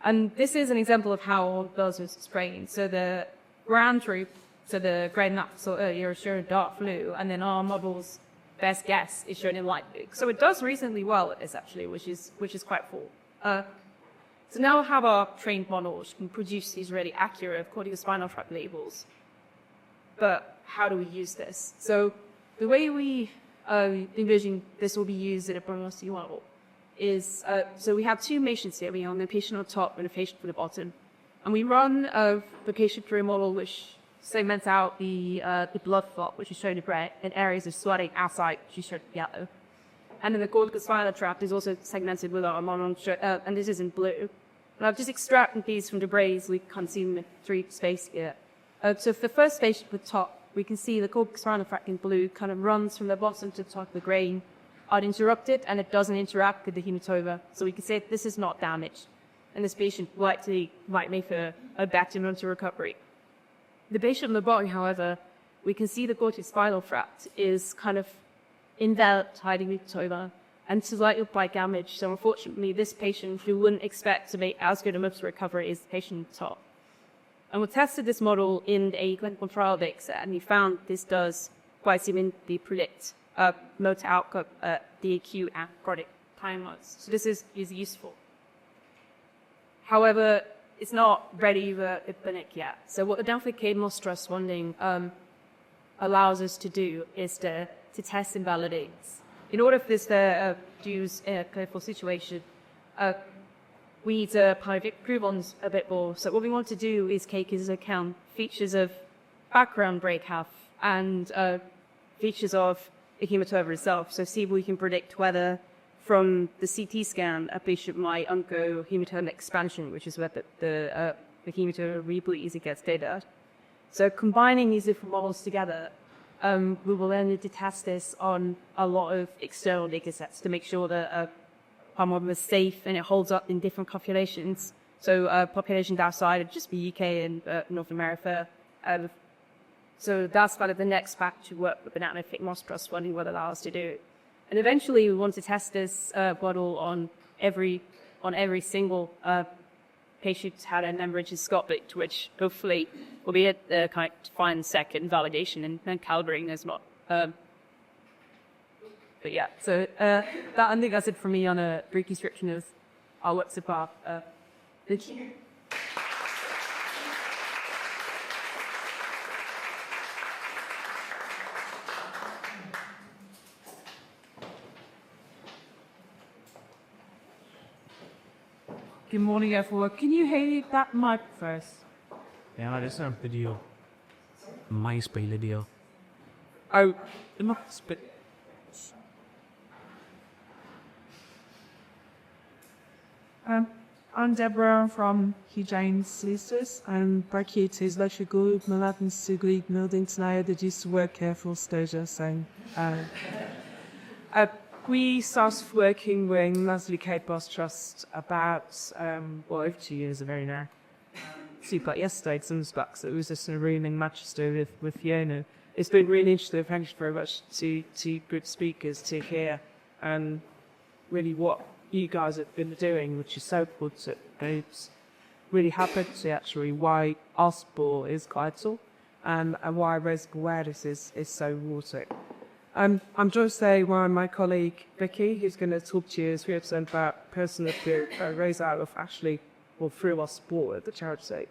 And this is an example of how those was trained. So the ground truth, so the grey map earlier is shown in dark blue, and then our model's best guess is shown in light blue. So it does reasonably well at this actually, which is quite cool. So now we have our trained model which can produce these really accurate corticospinal tract labels. But how do we use this? So the way we envision this will be used in a prognostic model is, so we have two patients here. We have a patient on top and a patient on the bottom. And we run the patient through a model which segments out the blood clot, which is shown in red, and areas of swelling outside, which is shown in yellow. And then the corticospinal tract is also segmented with our model, and this is in blue. And I've just extracted these from the brays we can see them in 3 space here. So for the first patient at the top, we can see the corticospinal tract in blue kind of runs from the bottom to the top of the grain uninterrupted, and it doesn't interact with the hematoma. So we can say this is not damaged, and this patient might make a better mental recovery. The patient on the bottom, however, we can see the corticospinal tract is kind of enveloped, hiding the hematoma, and slightly by damage. So unfortunately, this patient who wouldn't expect to make as good a mental recovery is the patient on top. And we tested this model in a clinical trial data set, and we found this does quite significantly predict motor outcome at the acute and chronic time modes. So this is useful. However, it's not ready for the clinic yet. So what the Delphi-K stress bonding allows us to do is to test and validate. In order for this to use in a clinical situation, we need to improve on a bit more. So what we want to do is take into account features of background breakout and features of the hematoma itself. So see if we can predict whether from the CT scan a patient might undergo hematoma expansion, which is where the hematoma rebleeds and gets data. So combining these different models together, we will then test this on a lot of external data sets to make sure that our model is safe and it holds up in different populations. So populations outside of just the UK and North America. So that's kind of the next fact to work with banana fit moss trust funding will allow us to do. And eventually we want to test this model on every single patient who had an hemorrhage Scotland, which hopefully will be a kind of fine second validation and calibrating as well. But yeah, so that I think that's it for me on a brief description of our work so far. Thank you. Good morning, everyone. Can you hear that mic first? Ja, det er en video. Mig spiller det. Oh, it must be. I'm Deborah from Hugh Solicitors. I'm brachiated is Lusher Group, Malatin Sugli, Building tonight that used to work here for Slater. So, we started working with Natalie Boss Trust about, over 2 years ago now. Super yesterday, some bucks. It was just in a room in Manchester with Fiona. It's been really interesting. Thank you very much to good speakers to hear and really what you guys have been doing, which is so good. It's really happy to see actually why our sport is vital and why raising awareness is so important. I'm joined today by my colleague Vicky, who's going to talk to you as we have said about personal raise out of actually, well, through our sport at the charity.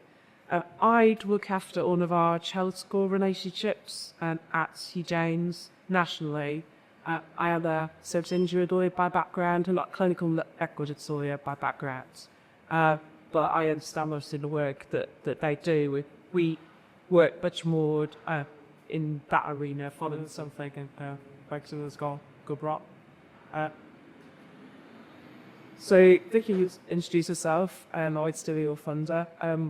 I look after all of our child school relationships at Hugh James nationally. I am a service injury lawyer by background, and not clinical record lawyer by background. But I understand most of the work that they do. We work much more in that arena, following something and focusing on good rock. So Vicky will introduce herself, I'd still be your funder,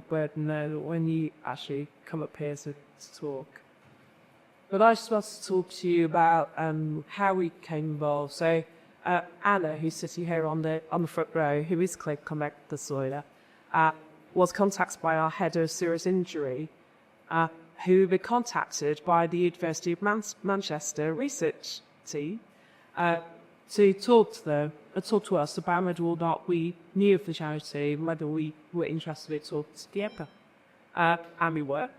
but no, when you actually come up here to talk. But I just want to talk to you about how we came involved. So Anna, who's sitting here on the front row, who is Click Connect the Soiler, was contacted by our head of serious injury, who were contacted by the University of Manchester research team to talk to us about whether or not we knew of the charity, whether we were interested in talking to Deborah. And we were,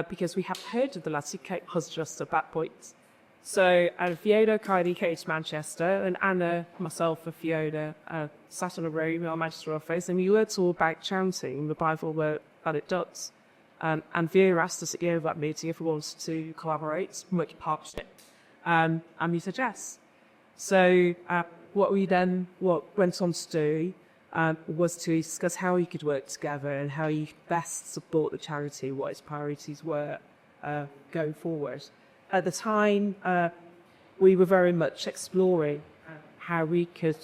because we hadn't heard of the lads. Kate was just at that point. So Fiona kindly came to Manchester, and Anna, myself and Fiona sat in a room in our Manchester office, and we were talking about charity and the Bible work that it does. And Fiona asked us at the end of that meeting if we wanted to collaborate, work in partnership, and we said yes. So what went on to do was to discuss how we could work together and how you best support the charity, what its priorities were going forward. At the time, we were very much exploring how we could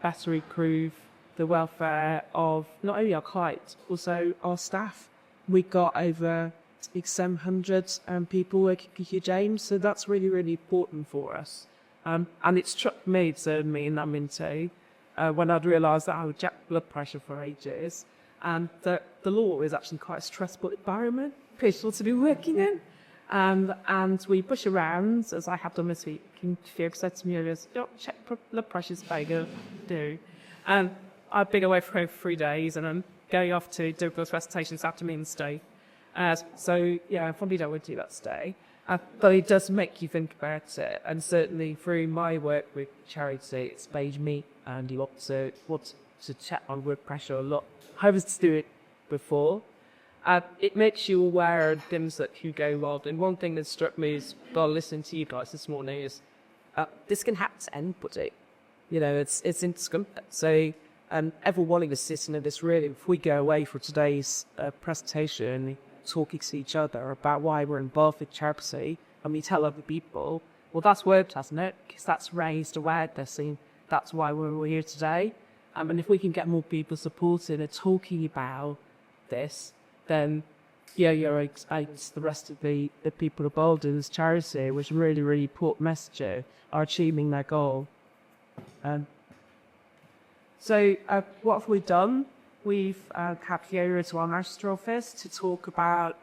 better improve the welfare of not only our clients, also our staff. We got over 700 people working at Hugh James, so that's really, really important for us. And it struck me, certainly, in that minute, when I'd realised that I had jacked blood pressure for ages, and that the law is actually quite a stressful environment for people to be working in. And we push around, as I have done this week, and Fiona said to me earlier, don't check blood pressures, Vega, do. And I've been away from home for 3 days, and I'm going off to Deborah's presentation this afternoon and stay. So, yeah, I probably don't want to do that today. But it does make you think about it, and certainly through my work with charity, it's made me and you want to check on blood pressure a lot. I was to do it before. It makes you aware of things that can go wrong. And one thing that struck me is, while listening to you guys this morning, is this can happen to anybody. You know, it's indiscriminate. So, everyone of us sitting in this room, if we go away for today's presentation, talking to each other about why we're involved with charity, and we tell other people, well, that's worked, hasn't it? Because that's raised awareness, and that's why we're here today. And if we can get more people supporting and talking about this, then the rest of the people involved in this charity, which really, really important message, are achieving their goal. So what have we done? We've had Fiona to our Manchester office to talk about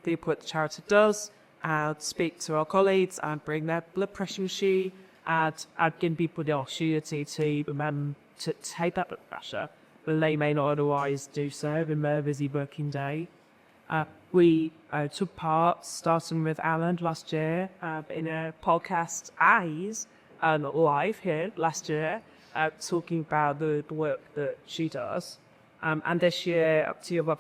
the work the charity does, and speak to our colleagues and bring their blood pressure machine, and give people the opportunity to take that blood pressure, but they may not otherwise do so in their busy working day. We took part, starting with Alan last year, in a podcast live here last year, talking about the work that she does. And this year, up to one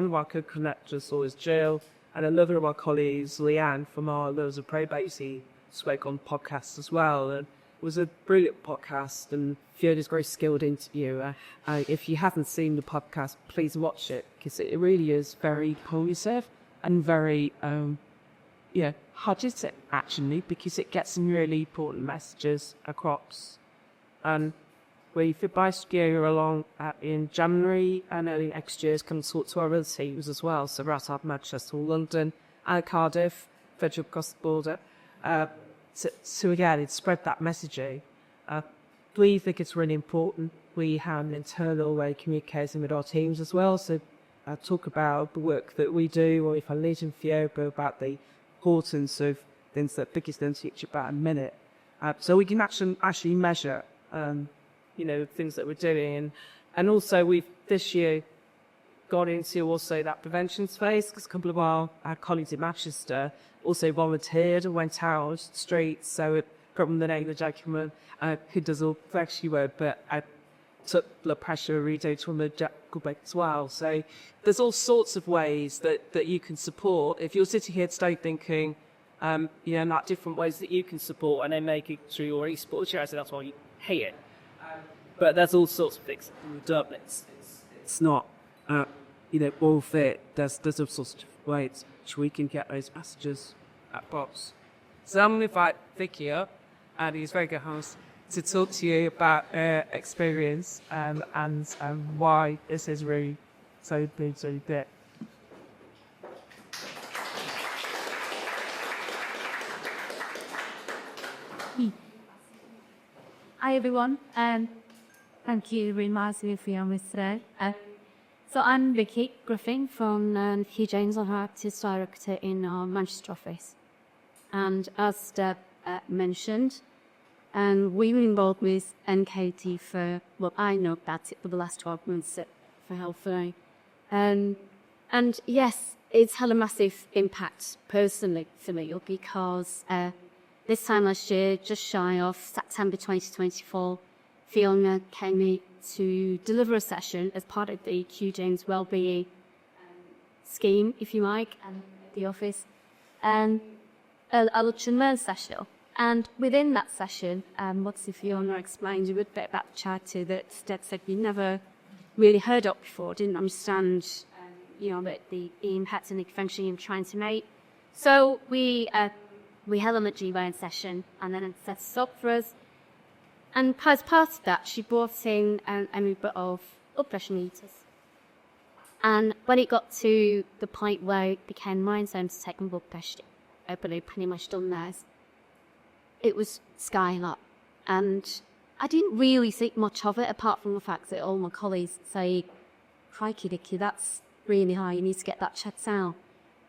of our co-connectors was Jill, and another of our colleagues, Leanne, from our Loads of Probate, spoke on podcasts as well. And it was a brilliant podcast, and Fiona's a very skilled interviewer. If you haven't seen the podcast, please watch it, because it really is very cohesive and very hard to hit, actually, because it gets some really important messages across. And we've advised Fiona along in January, and early next year is going to talk to our other teams as well. So we're at Manchester, London, and Cardiff, further across the border. So again, it's spread that messaging. We think it's really important. We have an internal way of communicating with our teams as well. So talk about the work that we do, or if I lead in Fiona about the importance of things that Vicky's going to teach you about in a minute. So we can actually measure things that we're doing. And also this year, gone into also that prevention space, because a couple of our colleagues in Manchester also volunteered and went out the streets. So from the name of the gentleman who does all refugee work, but took blood pressure readings from the Quebec as well. So there's all sorts of ways that you can support. If you're sitting here today thinking, not different ways that you can support and then make it through your esports, I say that's why you hate it. But there's all sorts of things in the It's not, all fit. There's all sorts of ways which we can get those messages at Bob's. So I'm going to invite Vicky up, and he's a very good host, to talk to you about her experience and why this is really so big. Hi everyone, thank you very much for your today. So I'm Vicky Griffin from Parry-Jones. I'm Artist Director in our Manchester office. And as Deb mentioned, we were involved with NKT for, I know about it for the last 12 months for Health. And yes, it's had a massive impact personally for me because this time last year, just shy of September 2024, Fiona came in to deliver a session as part of the Hugh James Wellbeing scheme, if you like, at the office, and a lunch and learn session. And within that session, what Fiona explained a bit about the charity that Deb said we never really heard of before, didn't understand, the impact and the intervention you were trying to make. So we held a G-Bone session and then it set us up for us. And as part of that, she brought in a bit of blood pressure meters. And when it got to the point where it became my turn to take my blood pressure, but I'd pretty much done theirs, it was skying up. And I didn't really think much of it, apart from the fact that all my colleagues say, crikey, Vicky, that's really high, you need to get that checked out.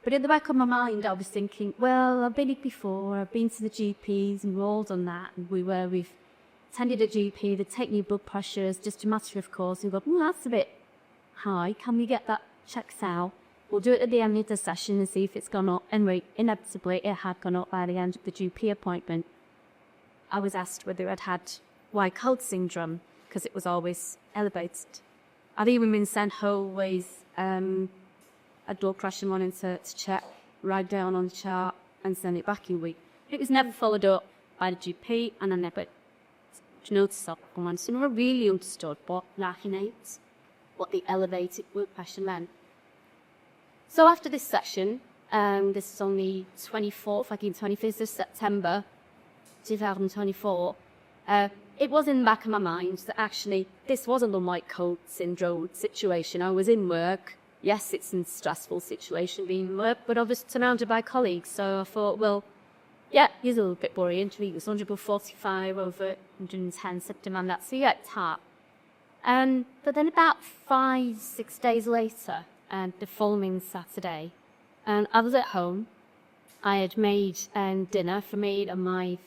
But in the back of my mind, I was thinking, well, I've been here before, I've been to the GPs, and we've all done that. And we've attended a GP, they take your blood pressure, it's just a matter of course. And we go, that's a bit high, can we get that checked out? We'll do it at the end of the session and see if it's gone up. Anyway, inevitably, it had gone up by the end of the GP appointment. I was asked whether I'd had white coat syndrome, because it was always elevated. I'd even been sent home with a blood pressure monitor to check right down on the chart and send it back in a week. It was never followed up by the GP, and I never noticed that once. I never really understood what the elevated blood pressure meant. So after this session, this is on the 25th of September 2024, it was in the back of my mind that actually this wasn't a white coat syndrome situation. I was in work. Yes, it's a stressful situation being in work, but I was surrounded by colleagues. So I thought, well, yeah, he's a little bit worrying. He was 145 over 110 symptom and that. So yeah, it's hard. But then about 5-6 days later, the following Saturday, and I was at home. I had made dinner for me and my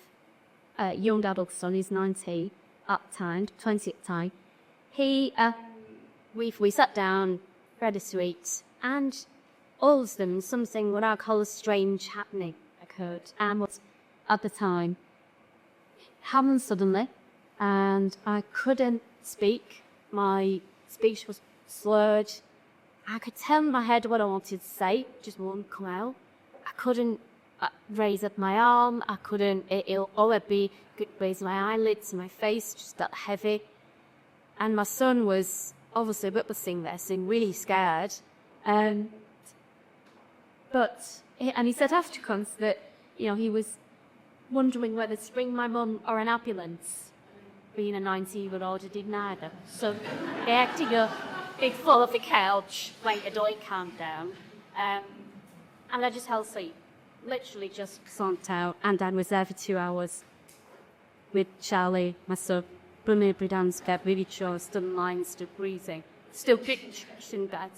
young adult son, he's 19 at the time, 20 at the time. We sat down, read a sweet, and all of them, something what I call a strange happening occurred. And was at the time happened suddenly, and I couldn't speak. My speech was slurred. I could tell in my head what I wanted to say, just wouldn't come out. I couldn't raise up my arm. I couldn't. I'd be could raise my eyelids and my face just felt heavy. And my son was obviously witnessing this and really scared. And he said afterwards that he was wondering whether to bring my mum or an ambulance. Being a 90-year-old, I did neither. So they had to go big fall off the couch, waited till it calmed down, and I just held sleep. Literally just zonked out, and Dad was there for 2 hours with Charlie, my son, bringing me downstairs, really sure, still lying, still breathing, still in bed.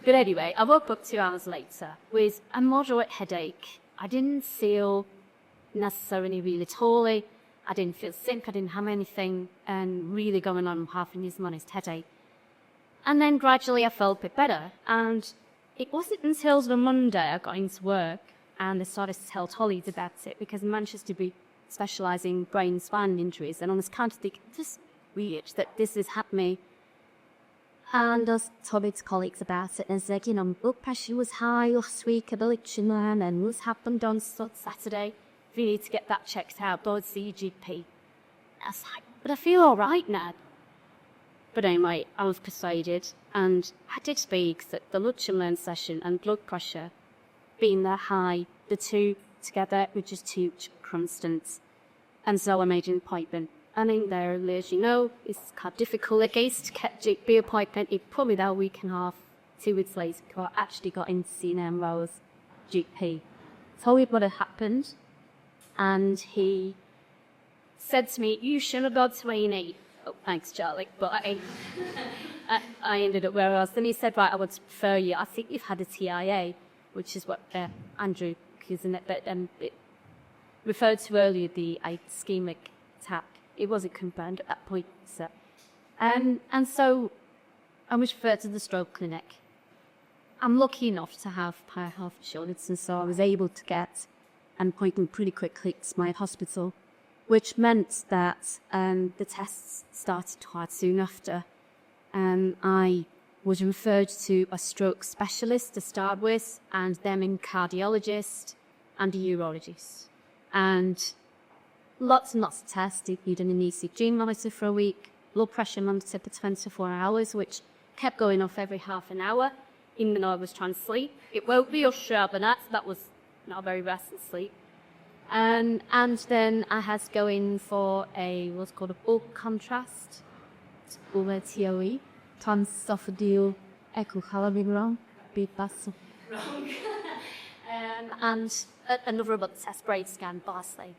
But anyway, I woke up 2 hours later with a moderate headache. I didn't feel necessarily really poorly. I didn't feel sick. I didn't have anything really going on apart from this honest headache. And then gradually I felt a bit better. And it wasn't until the Monday I got into work and I started to tell colleagues about it, because I managed to be specialising in brain and spine injuries. And I was kind of thinking, this is weird that this is happening. And I was talking to colleagues about it, and it's like, you know, blood pressure was high last week at the election line, and was happened on Saturday. If you need to get that checked out, go and see your GP. I was like, but I feel all right now. But anyway, I was persuaded, and I did speak that the lunch and learn session and blood pressure being that high, the two together were just too constant. And so I made an appointment. And in there, as you know, it's quite difficult, I guess, to get GP appointment. It put me that week and a half, 2 weeks later, before I actually got in to see Haemorrhage's GP. Told him what had happened, and he said to me, you should have gone to A&E. Oh, thanks, Charlie. But I ended up where I was. Then he said, right, I would refer you. I think you've had a TIA, which is what Andrew, isn't it? But it referred to earlier the ischemic attack. It wasn't confirmed at that point. So. And so I was referred to the stroke clinic. I'm lucky enough to have prior health insurance, and so I was able to get an appointment pretty quickly to my hospital, which meant that the tests started quite soon after. I was referred to a stroke specialist to start with, and then a cardiologist and a urologist. And lots and lots of tests. You did an ECG monitor for a week, blood pressure monitor for 24 hours, which kept going off every half an hour, even though I was trying to sleep. It woke me up throughout the night, so that was not a very restful sleep. And then I had to go in for what's called a bulk contrast, or TOE, transesophageal echocardiogram, big muscle. Wrong. And another about test brain scan, Barsley.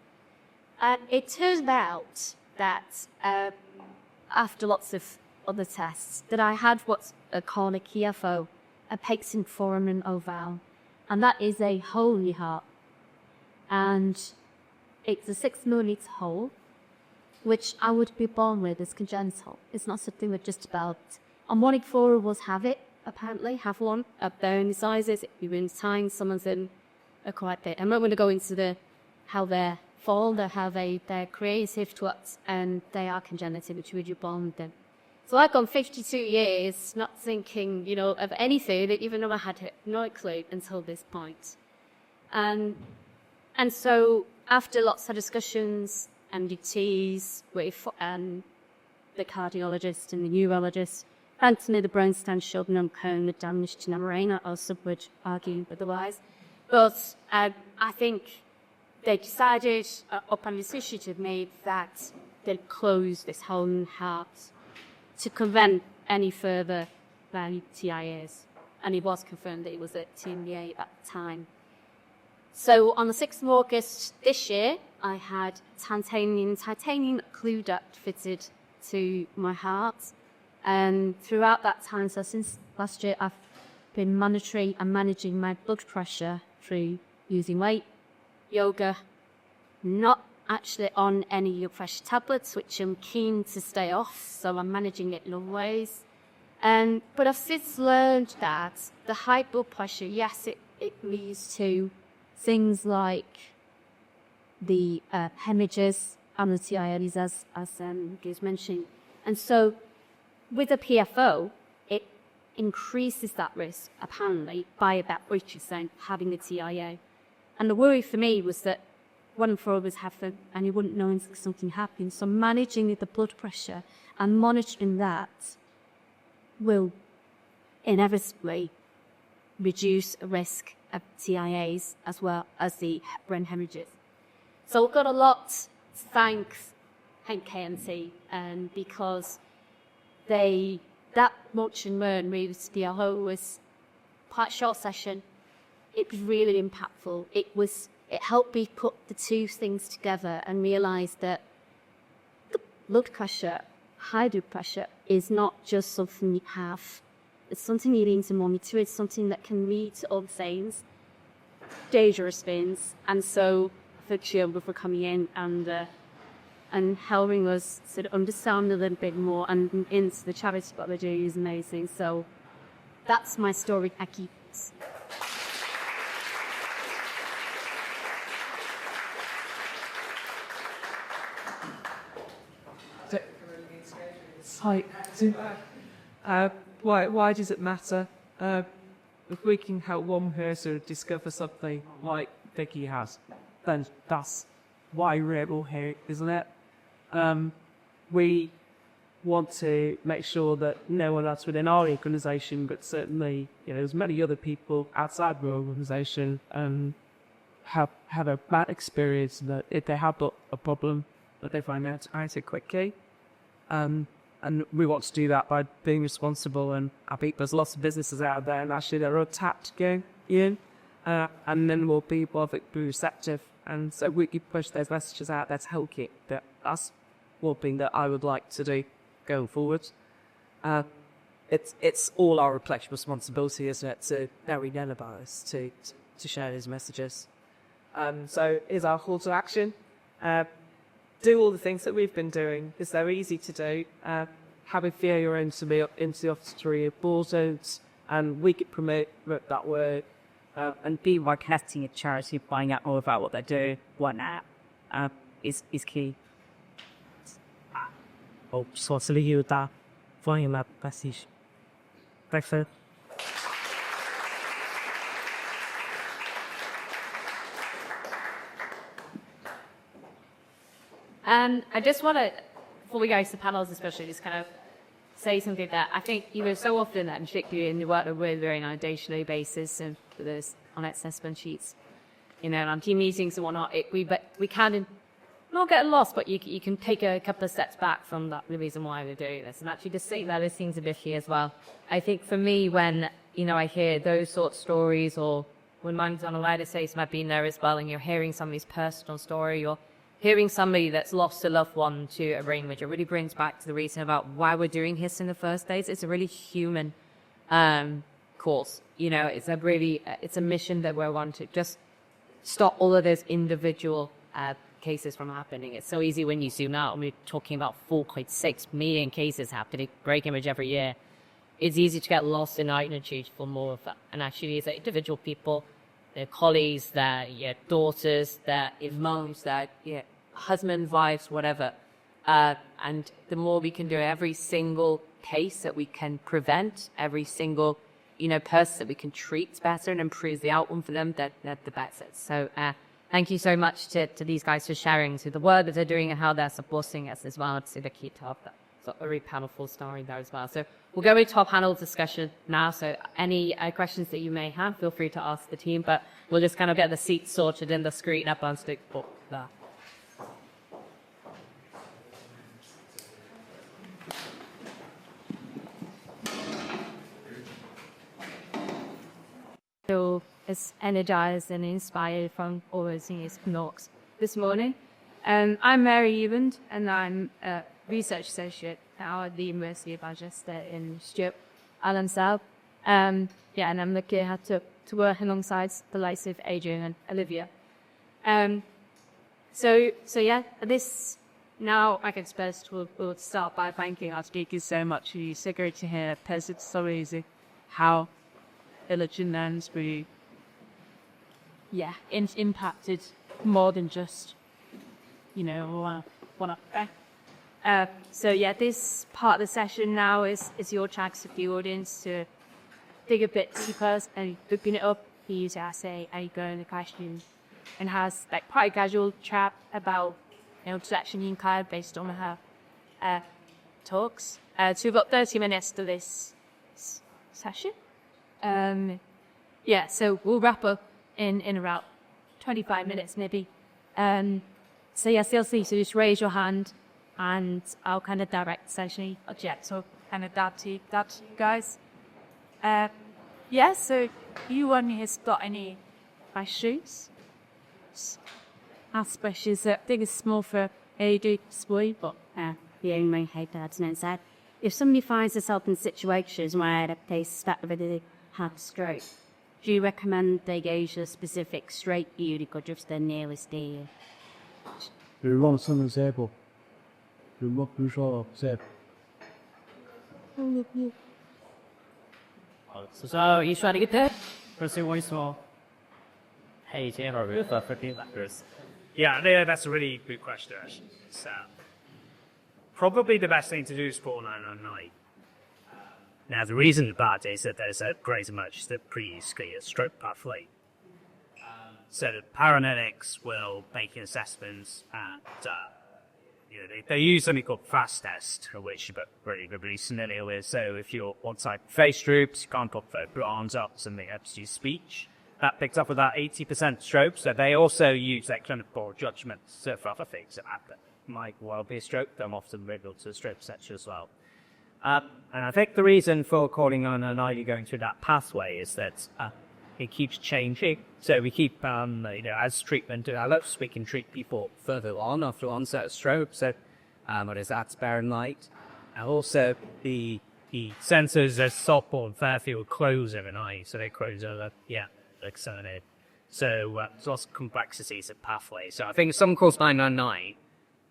It turned out that after lots of other tests, that I had what's called a KFO, a pacing foramen ovale, and that is a hole in your heart. And it's a 6 millimeter hole, which I would be born with as congenital. It's not something that just developed. And what four of us have it, apparently, have one of their own sizes. You're in time, some of them are quite big. I'm not going to go into how they're formed or how they're creative to us, and they are congenital, which we're born with them. So I've gone 52 years not thinking, of anything, even though I had no clue until this point. And so after lots of discussions, MDTs with the cardiologist and the neurologist, thankfully the brain scan showed no the damage to the brain. I also would argue otherwise. But I think they decided, upon this initiative made, that they'd close this hole in the heart to prevent any further TIAs. And it was confirmed that it was at TMA at the time. So on the 6th of August this year, I had titanium clue duct fitted to my heart. And throughout that time, so since last year, I've been monitoring and managing my blood pressure through using weight, yoga, not actually on any blood pressure tablets, which I'm keen to stay off, so I'm managing it in other ways. But I've since learned that the high blood pressure, yes, it leads to things like the haemorrhages and the TIAs, as Giz mentioned. And so with a PFO, it increases that risk, apparently, by about 8% having a TIA. And the worry for me was that 1 in 4 of us have them, and you wouldn't know until something happened. So managing the blood pressure and monitoring that will inevitably reduce a risk of TIAs as well as the brain hemorrhages. So we've got a lot to thank NKMT, because that much and learn with the whole was quite a short session. It was really impactful. It helped me put the two things together and realise that the blood pressure, high blood pressure, is not just something you have. It's something you need to monitor. It's something that can lead to other things, dangerous things. And so, for Geoffrey for coming in and and helping us sort of understand a little bit more and into the charity what they're doing is amazing. So that's my story, Aki. Hi. Why does it matter? If we can help one person discover something like Vicky has, then that's why we're all here, isn't it? We want to make sure that no one else within our organisation, but certainly, there's many other people outside the organisation, have had a bad experience, that if they have got a problem, that they find out about it quickly. And we want to do that by being responsible. And I think there's lots of businesses out there, and actually they're untapped going in, and then we'll be more receptive. And so we can push those messages out there to help keep that. That's one thing that I would like to do going forward. It's all our collective responsibility, isn't it, to narrow down about us, to share these messages. So here's our call to action. Do all the things that we've been doing, because they're easy to do. Having Fiona into the office to read bulletins, and we could promote that work. And be broadcasting a charity, finding out more about what they do, whatnot, is key. Só se liga tá, vai lá para assistir. Perfeito. And I just want to, before we go to the panels especially, just kind of say something that I think so often that, and particularly in the work that we're doing on a day-to-day basis, and for those on assessment sheets, and on team meetings and whatnot, we can not get lost, but you can take a couple of steps back from that, the reason why we're doing this, and actually just think that it seems a bit here as well. I think for me, when I hear those sort of stories, or when mine's on a lighter stage, I've been there as well, and you're hearing somebody's personal story, or hearing somebody that's lost a loved one to a brain hemorrhage, it really brings back to the reason about why we're doing this in the first place. It's a really human cause. It's a mission that we're on to just stop all of those individual cases from happening. It's so easy when you zoom out, and we're talking about 4.6 million cases happening, brain hemorrhage every year. It's easy to get lost in magnitude for more of that. And actually, it's individual people, their colleagues, their daughters, their moms, their husbands, wives, whatever. And the more we can do, every single case that we can prevent, every single person that we can treat better and improve the outcome for them, the better. So thank you so much to these guys for sharing the work that they're doing and how they're supporting us as well. To the key top that. So a really powerful story there as well. So we'll go into our panel discussion now. So any questions that you may have, feel free to ask the team, but we'll just kind of get the seats sorted and the screen up on stick there. Feel as energized and inspired from all those things talks this morning. I'm Mary Evans, and I'm a research associate at the University of Manchester in Stuart, Alan South. And I'm lucky I had to work alongside the likes of Adrian and Olivia. This now I guess best we'll start by thanking our speakers so much. It's so great to hear personal stories of how religion and we impacted more than just one aspect. This part of the session now is your chance of the audience to dig a bit deeper and open it up. You use essay, and go in the question, and has quite a casual chat about selection you can based on her talks. So we've got 30 minutes to this session. So we'll wrap up in about 25 minutes maybe. CLC, so just raise your hand and I'll kind of direct the session. So kind of that to you guys. So anyone has got any questions? Ask questions. I think it's small for AD display, but the only hope that's known said. If somebody finds themselves in situations where they start with a had stroke, do you recommend they go to a specific stroke unit or just the nearest day? We want some example. So he's trying to get there. Person voice more. Hey, Jefferson, for letters. Yeah, that's a really good question, actually. So, probably the best thing to do is call 999. Now, the reason about it is that there's a great much that pre-clear stroke pathway. So the paramedics will make assessments and they use something called fast test, which you're very familiar with. So if you're on-site face droops, you can't put your arms up, something helps you speech. That picks up about 80% stroke. So they also use that clinical judgment for other things that happen. Might well be a stroke, they're often able to stroke section as well. And I think the reason for calling on an ID going through that pathway is that it keeps changing. So we keep, as treatment develops, we can treat people further on after onset of stroke. So, what is that? Bear in mind. And also, the sensors are Stockport and Fairfield close overnight, so they close over, like Sunday. So, there's lots of complexities of pathways. So I think some calls 999,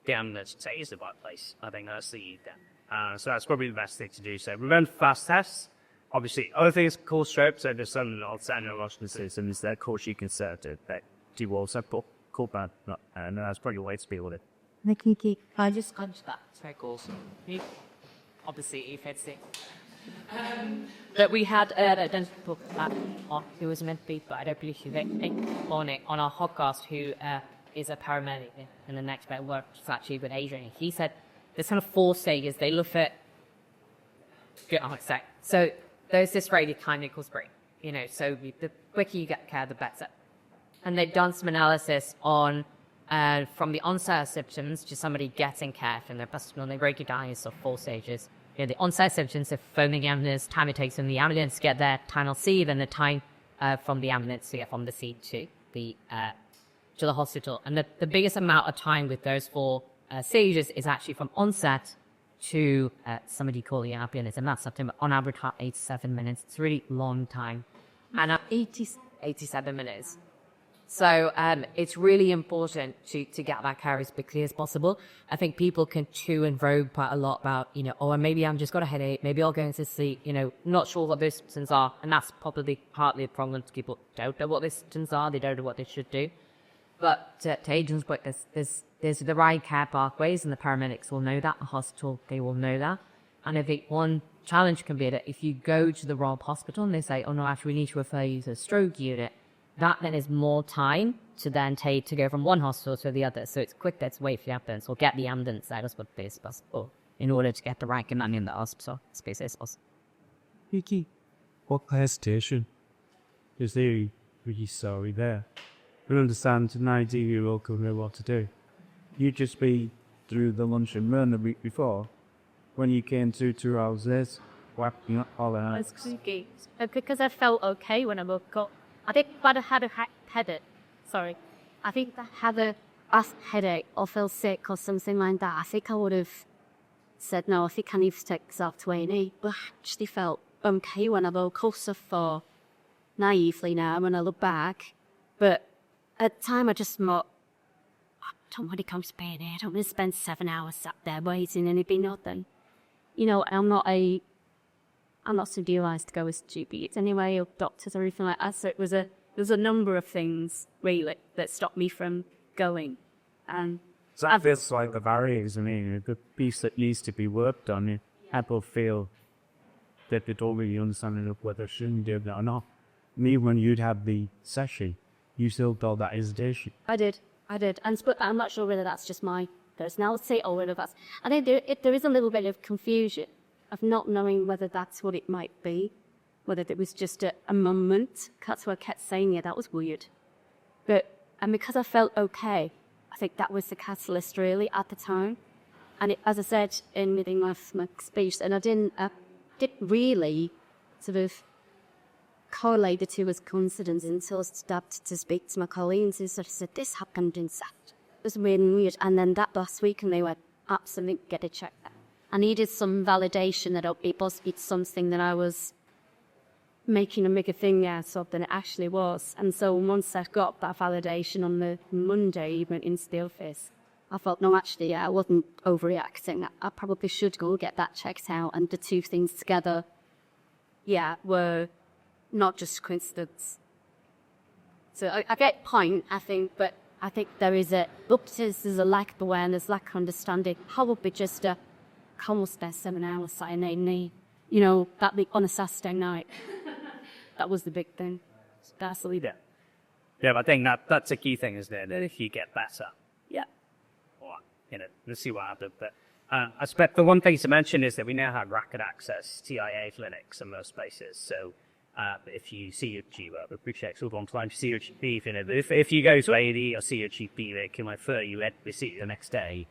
the ambulance would say is the right place. I think that's so that's probably the best thing to do. So remember fast tests. Obviously, other things cause stroke, so there's some alternative systems that cause you conservative that do also call bad, and that's probably the way to deal with it. I just crunched that. Very cool. Obviously, if it's that we had an identical who was meant to be, but I don't believe she's on it on our podcast, who is a paramedic in the next bit works actually with Adrian. He said there's kind of 4 stages. They look at so there's this rated time they call spring. So the quicker you get care, the better. And they've done some analysis on from the onset of symptoms to somebody getting care from their hospital, and they break it down into 4 stages. The onset symptoms of phoning the ambulance, time it takes from the ambulance to get there, time I'll see, then the time from the ambulance to get from the scene to the hospital. And the biggest amount of time with those 4 stages is actually from onset to somebody call the ambulance, and that's something on average about 87 minutes. It's a really long time. And 87 minutes. So it's really important to get that care as quickly as possible. I think people can to and fro quite a lot about, maybe I'm just got a headache, maybe I'll go into sleep, not sure what those symptoms are. And that's probably partly a problem. People don't know what those symptoms are, they don't know what they should do. But to Adrian's point, there's the right care pathways, and the paramedics will know that, the hospital, they will know that. And I think one challenge can be that if you go to the Royal Hospital and they say, oh no, actually we need to refer you to a stroke unit, that then is more time to then take to go from one hospital to the other. So it's quick to wait for the ambulance or get the ambulance out as quickly as possible in order to get the right command in the hospital as quickly as possible. Vicky, what hesitation? Is there really sorry there? I understand tonight you will know what to do. You just be through the lunch and run the week before. When you came to 2 hours later, whacking up all the nights. Because I felt okay when I woke up. I think if I had a headache, I think I had a headache or felt sick or something like that, I think I would have said, no, I think I need to take myself to A&E. But I actually felt okay when I woke up, so far naively now when I look back. But at the time I just thought, I don't want to come to A&E. I don't want to spend 7 hours sat there waiting and it'd be nothing. I'm not somebody who likes to go with stupid anyway, or doctors or anything like that. So there's a number of things really that stopped me from going. So that feels like the barriers. The piece that needs to be worked on. People feel that they don't really understand whether they shouldn't do that or not. Me, when you'd have the session, you still thought that hesitation. I did, and I'm not sure whether that's just my personality or whether that's. I think there is a little bit of confusion of not knowing whether that's what it might be, whether it was just a moment. That's what I kept saying, yeah, that was weird. And because I felt okay, I think that was the catalyst really at the time. And as I said in my speech, and I didn't really sort of correlate the two as coincidence until I stopped to speak to my colleagues and sort of said, this happened in Saturday. It was really weird. And then that last week, and they went, absolutely, get it checked out. I needed some validation that it must be something that I was making a bigger thing out of than it actually was. And so once I got that validation on the Monday, I went into the office. I thought, no, actually, I wasn't overreacting. I probably should go get that checked out. And the two things together, were not just coincidence. So I get point, I think, but I think there's a lack of awareness, lack of understanding. How would be just come spend 7 hours sat in A&E, that be on a Saturday night. That was the big thing. That's the leader. Yeah, but I think that's a key thing, isn't it? That if you get better, or, let's see what happens. But I expect the one thing to mention is that we now have rapid access TIA clinics in most places. So if you see your GP, I appreciate sort of on time to see your GP, if you go to AD or see your GP, they can refer you in to see you the next day.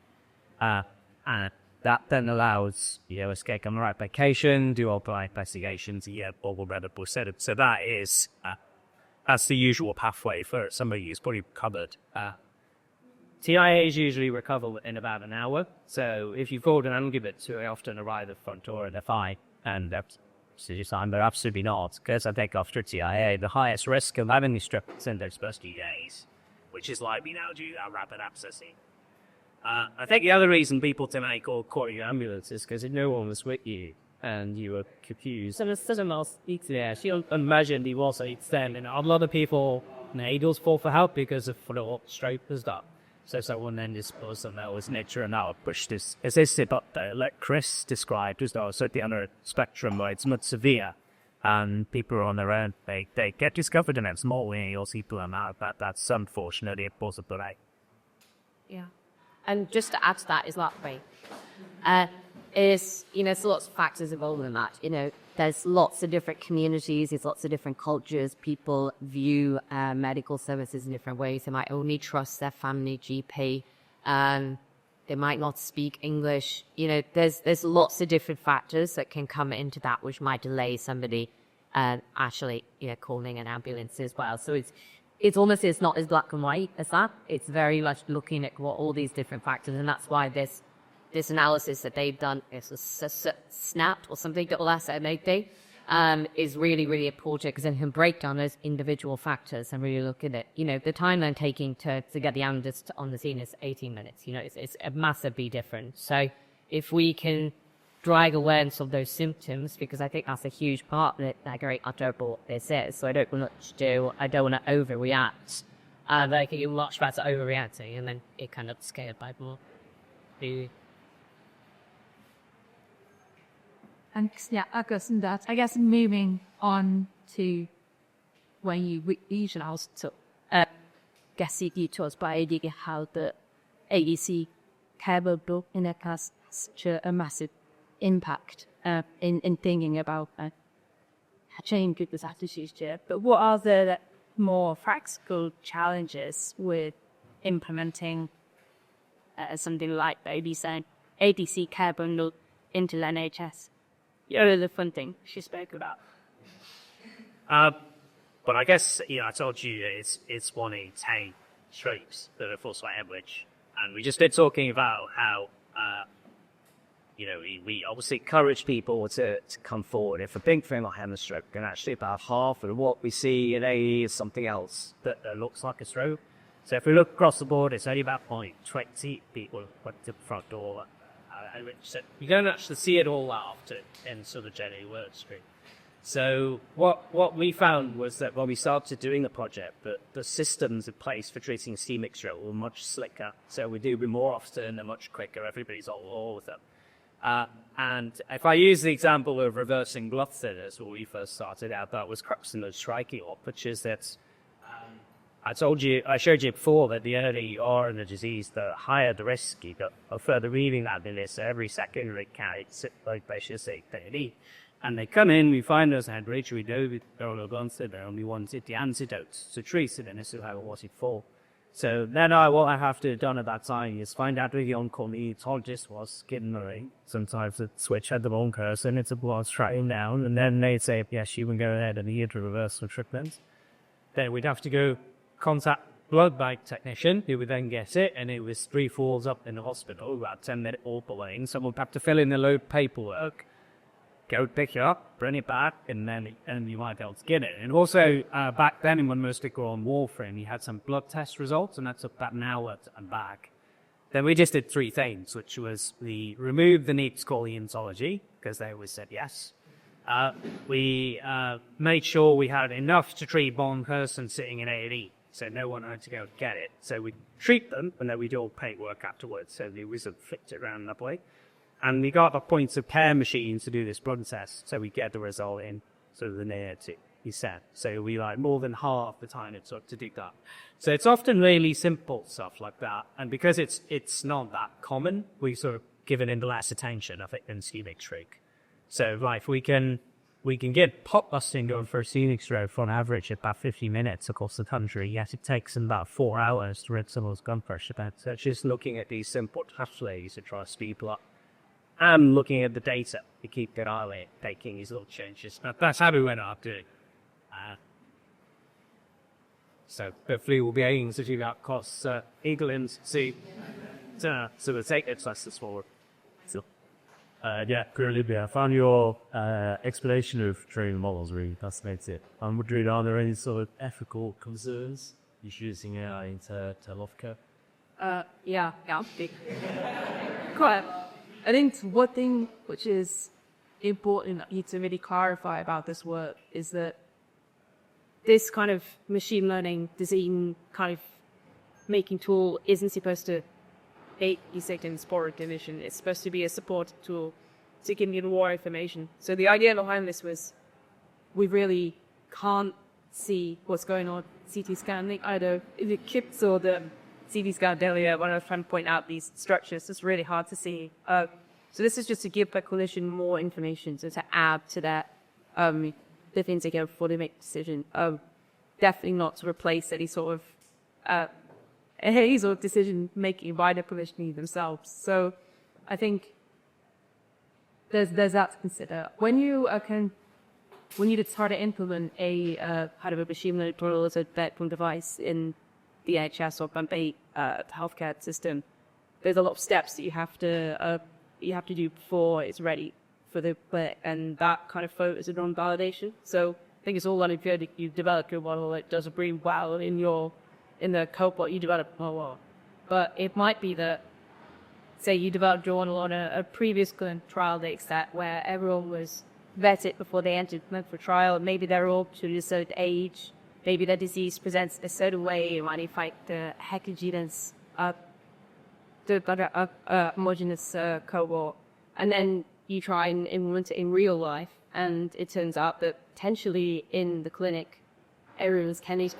And that then allows, us to get on the right medication, do all the right investigations, all the medical setup. So that is, that's the usual pathway for somebody who's probably covered. TIAs usually recover in about an hour. So if you've called an ambulance, they often arrive at the front door and they're fine. And that's time, they're absolutely not. Because I think after TIA, the highest risk of having these strips in those first few days, which is likely now due to rapid accessing. I think the other reason people tonight call your ambulance is because no one was with you and you were confused. And someone else speaks there. She imagined he was then, and a lot of people needles fall for help because of the stroke and stuff. So someone then disposed of that was nature and now pushed this. As they said, but like Chris described, as though it's at the other spectrum where it's much severe and people are on their own. They get discovered in a small way, or people are not. That's unfortunately a possibility. Yeah. And just to add to that is there's lots of factors involved in that. There's lots of different communities, there's lots of different cultures. People view medical services in different ways. They might only trust their family GP. They might not speak English. There's lots of different factors that can come into that, which might delay somebody actually, calling an ambulance as well. So it's not as black and white as that. It's very much looking at what all these different factors, and that's why this analysis that they've done is SNAP or something, SNAP, is really, really important because it can break down those individual factors and really look at it. The timeline taking to get the ambulance on the scene is 18 minutes. It's a massively different. So if we can drag awareness of those symptoms, because I think that's a huge part of it, that very adorable this is. So I don't want to overreact. I think you're much better overreacting, and then it kind of scaled by more. And I guess moving on to when you reach an hospital, guess you told us by how the ADC care bundle in a has such a massive impact in thinking about changing people's attitudes to it. But what are the more practical challenges with implementing something like the ADC care bundle into the NHS? The fun thing she spoke about. But I guess, I told you it's one in 10 strokes that are forced by haemorrhage. And we just did talking about how, we obviously encourage people to come forward. If a big thing like hemorrhage stroke, and actually about half of what we see in AE is something else that looks like a stroke. So if we look across the board, it's only about 20 people at the front door. So you don't actually see it all after in sort of general word stream. So what we found was that when we started doing the project, the systems in place for treating ischemic stroke were much slicker. So we do them more often and much quicker. Everybody's all with them. And if I use the example of reversing blood thinners, when we first started out, that was crux in the striking up, which is that I showed you before that the earlier you are in the disease, the higher the risk you got of further reading that in this. Every secondary carries like patients they need. And they come in, we find those haemorrhage, we know with oral guns that they only wanted the antidotes to treat it, and this is how it was it for. So then what I have to have done at that time is find out who the on-call neonatologist was, get in the ring. Sometimes the switch had the wrong person, it's a blood straight down, and then they'd say, yes, you can go ahead and need to reverse the treatment. Then we'd have to go contact blood bank technician who would then get it, and it was 3 floors up in the hospital, about 10-minute walk away, and someone would have to fill in a load of paperwork, go pick it up, bring it back, and you might be able to get it. And also, back then when most people were on warfarin, you had some blood test results, and that took about an hour and back. then we just did three things, which was we removed the need to call the ontology, because they always said yes. We made sure we had enough to treat one person sitting in A&E, so no one had to go get it. So we treat them, and then we do all paperwork afterwards, so the wizard flipped it around that way. And we got the points of care machines to do this blood test, so we get the result in sort of the near to, he said. So we like more than half the time it took to do that. So it's often really simple stuff like that, and because it's not that common, we sort of give it in the less attention, I think, than ischemic stroke. So like we can get pot busting going for ischemic stroke on average about 50 minutes across the country, yet it takes them about 4 hours to rid someone's gun pressure bed. So it's just looking at these simple pathways to try to speed people up. And looking at the data to keep an eye on it, taking these little changes. That's how we went up doing. So hopefully we'll be able to do that across England to we'll take it lessons forward. So. Yeah, brilliant. I found your explanation of training models really fascinating. I'm wondering, are there any sort of ethical concerns using AI into healthcare? Yeah, big. Quite. I think one thing which is important that you need to really clarify about this work is that this kind of machine learning design kind of making tool isn't supposed to aid dissect and spore recognition. It's supposed to be a support tool to give you more information. So the idea behind this was we really can't see what's going on CT scan. Either the KIPS or the CT scan earlier when I was trying to point out these structures, it's really hard to see. So this is just to give the clinician more information, so to add to that the things they get before they make a decision. Definitely not to replace any sort of decision making by the clinician themselves. So I think there's that to consider. When you try to implement a kind of a machine learning model as a backbone device in the NHS or the healthcare system, there's a lot of steps that you have to do before it's ready for the clinic, and that kind of focuses on validation. So I think it's all well and good if you develop your model that does really well in the cohort you develop well. But it might be that, say you developed your model on a previous clinical trial data set where everyone was vetted before they entered clinical trial. Maybe they're all to a certain age. Maybe their disease presents a certain way. You might find the heterogeneous, homogeneous cohort. And then you try and implement it in real life. And it turns out that potentially in the clinic, everyone's candidates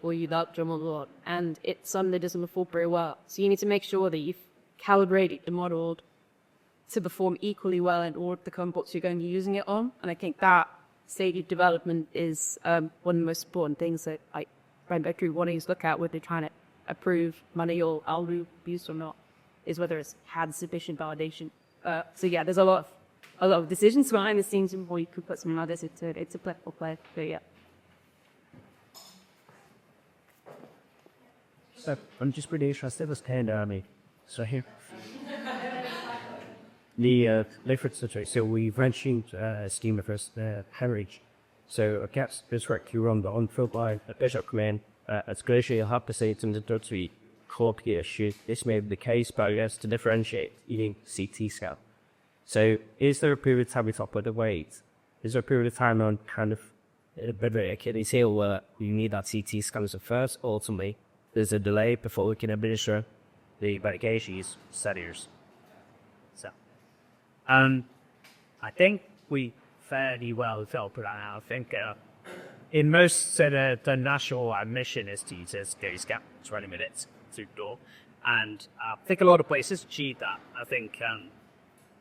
or you love drum a lot, and it's something that doesn't perform very well. So you need to make sure that you've calibrated the model to perform equally well in all of the cohorts you're going to be using it on. And I think that stage of development is one of the most important things that I find back through wanting to look at whether they're trying to approve money or algorithm use or not, is whether it's had sufficient validation. So yeah, there's a lot of decisions behind the scenes before you could put something like this. It's a playful play, but yeah. So I'm just really interested in this kind of army. So here. The difference situation. So we mentioned scheme of first Haemorrhage. So I guess this work you run the unfilled by a bishop command. As Glacier, you'll have to say it's in the dirty clock issue. This may be the case, but I guess to differentiate eating CT scan. So is there a period of time we talk about the weight? Is there a period of time on kind of a bit of a Achilles heel where you need that CT scan as a first? Ultimately, there's a delay before we can administer the medications, sedatives. So, I think we fairly well felt that out. I think in most the national admission is to use this go scan 20 minutes through the door, and I think a lot of places achieve that. I think